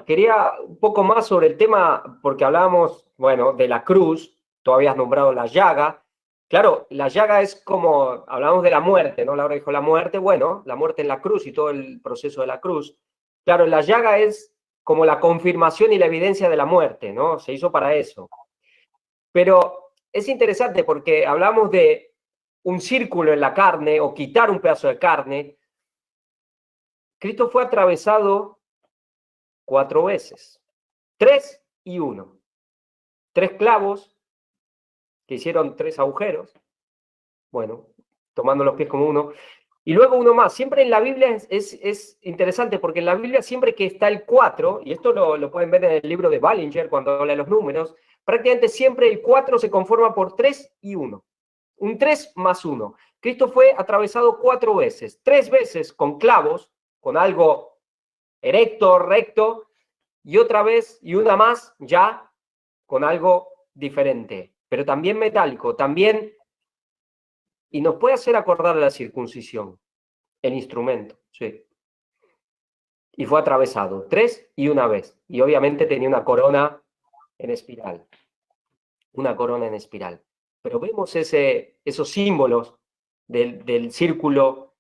Quería un poco más sobre el tema, porque hablábamos, bueno, de la cruz, tú habías nombrado la llaga. Claro, la llaga es como, hablamos de la muerte, ¿no? Laura dijo la muerte, bueno, la muerte en la cruz y todo el proceso de la cruz. Claro, la llaga es como la confirmación y la evidencia de la muerte, ¿no? Se hizo para eso. Pero es interesante porque hablamos de un círculo en la carne o quitar un pedazo de carne. Cristo fue atravesado 4 veces, 3 y 1. 3 clavos que hicieron 3 agujeros, bueno, tomando los pies como uno, y luego uno más. Siempre en la Biblia es interesante porque en la Biblia siempre que está el 4, y esto lo pueden ver en el libro de Ballinger cuando habla de los números, prácticamente siempre el 4 se conforma por 3 y 1. Un 3 más 1. Cristo fue atravesado 4 veces. 3 veces con clavos, con algo erecto, recto, y otra vez, y una más, ya con algo diferente, pero también metálico, también, y nos puede hacer acordar a la circuncisión, el instrumento, sí. Y fue atravesado 3 y una vez, y obviamente tenía una corona en espiral, pero vemos esos símbolos del círculo,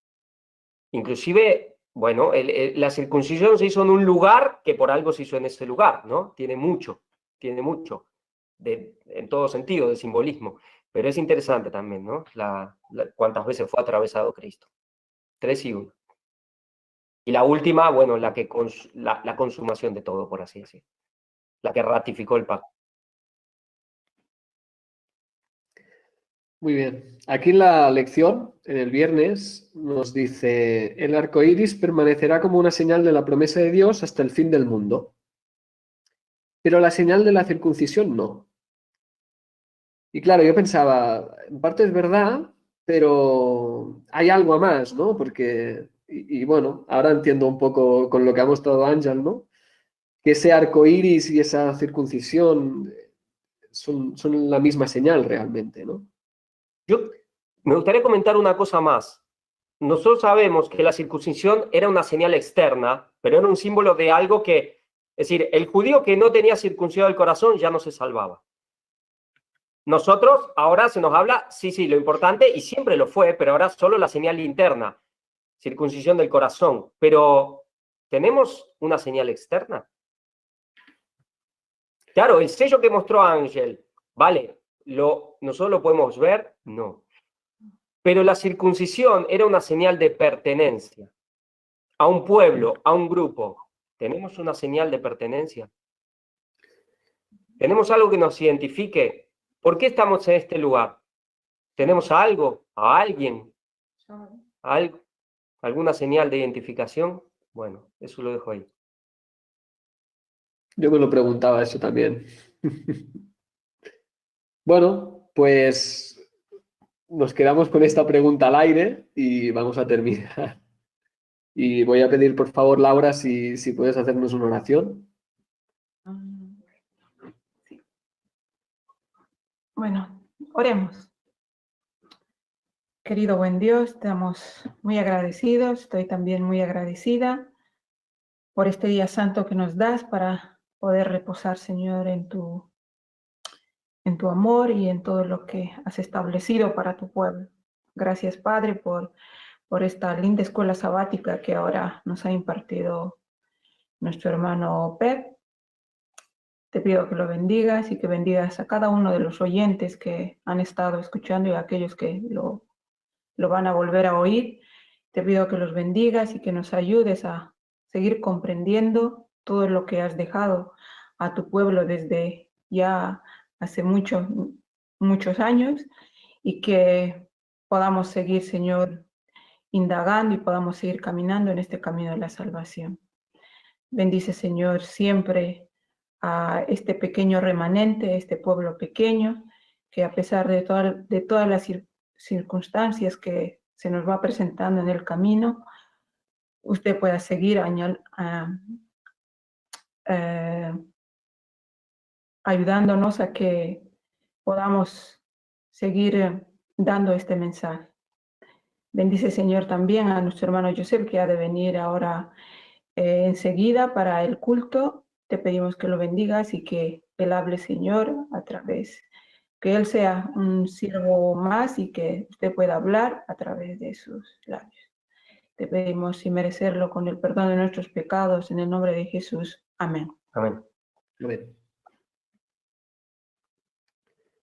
inclusive... Bueno, la circuncisión se hizo en un lugar que por algo se hizo en ese lugar, ¿no? Tiene mucho, en todo sentido, de simbolismo. Pero es interesante también, ¿no? Cuántas veces fue atravesado Cristo. 3 y 1. Y la última, bueno, la consumación de todo, por así decirlo. la que ratificó el pacto. Muy bien. Aquí en la lección, en el viernes, nos dice: el arco iris permanecerá como una señal de la promesa de Dios hasta el fin del mundo, pero la señal de la circuncisión no. Y claro, yo pensaba, en parte es verdad, pero hay algo más, ¿no? Porque, y bueno, ahora entiendo un poco con lo que ha mostrado Ángel, ¿no? Que ese arco iris y esa circuncisión son la misma señal realmente, ¿no? Yo me gustaría comentar una cosa más. Nosotros sabemos que la circuncisión era una señal externa, pero era un símbolo de algo que, es decir, el judío que no tenía circuncidado el corazón ya no se salvaba. Nosotros ahora se nos habla, sí, lo importante, y siempre lo fue, pero ahora solo la señal interna, circuncisión del corazón. Pero, ¿tenemos una señal externa? Claro, el sello que mostró Ángel, ¿vale? ¿Nosotros lo podemos ver? No. Pero la circuncisión era una señal de pertenencia a un pueblo, a un grupo. ¿Tenemos una señal de pertenencia? ¿Tenemos algo que nos identifique? ¿Por qué estamos en este lugar? ¿Tenemos algo, a alguien, algo, alguna señal de identificación? Bueno, eso lo dejo ahí. Yo me lo preguntaba eso también. Bueno, pues nos quedamos con esta pregunta al aire y vamos a terminar. Y voy a pedir, por favor, Laura, si puedes hacernos una oración. Sí. Bueno, oremos. Querido buen Dios, estamos muy agradecidos, estoy también muy agradecida por este día santo que nos das para poder reposar, Señor, en tu amor y en todo lo que has establecido para tu pueblo. Gracias, Padre, por esta linda escuela sabática que ahora nos ha impartido nuestro hermano Pep. Te pido que lo bendigas y que bendigas a cada uno de los oyentes que han estado escuchando y a aquellos que lo van a volver a oír. Te pido que los bendigas y que nos ayudes a seguir comprendiendo todo lo que has dejado a tu pueblo desde ya hace muchos años, y que podamos seguir, Señor, indagando y podamos seguir caminando en este camino de la salvación. Bendice, Señor, siempre a este pequeño remanente, este pueblo pequeño, que a pesar de todas las circunstancias que se nos va presentando en el camino, usted pueda seguir ayudándonos a que podamos seguir dando este mensaje. Bendice, Señor, también a nuestro hermano Joseph, que ha de venir ahora enseguida para el culto. Te pedimos que lo bendigas y que él hable, Señor, a través, que él sea un siervo más y que usted pueda hablar a través de sus labios. Te pedimos, y merecerlo, con el perdón de nuestros pecados, en el nombre de Jesús. Amén. Amén. Amén.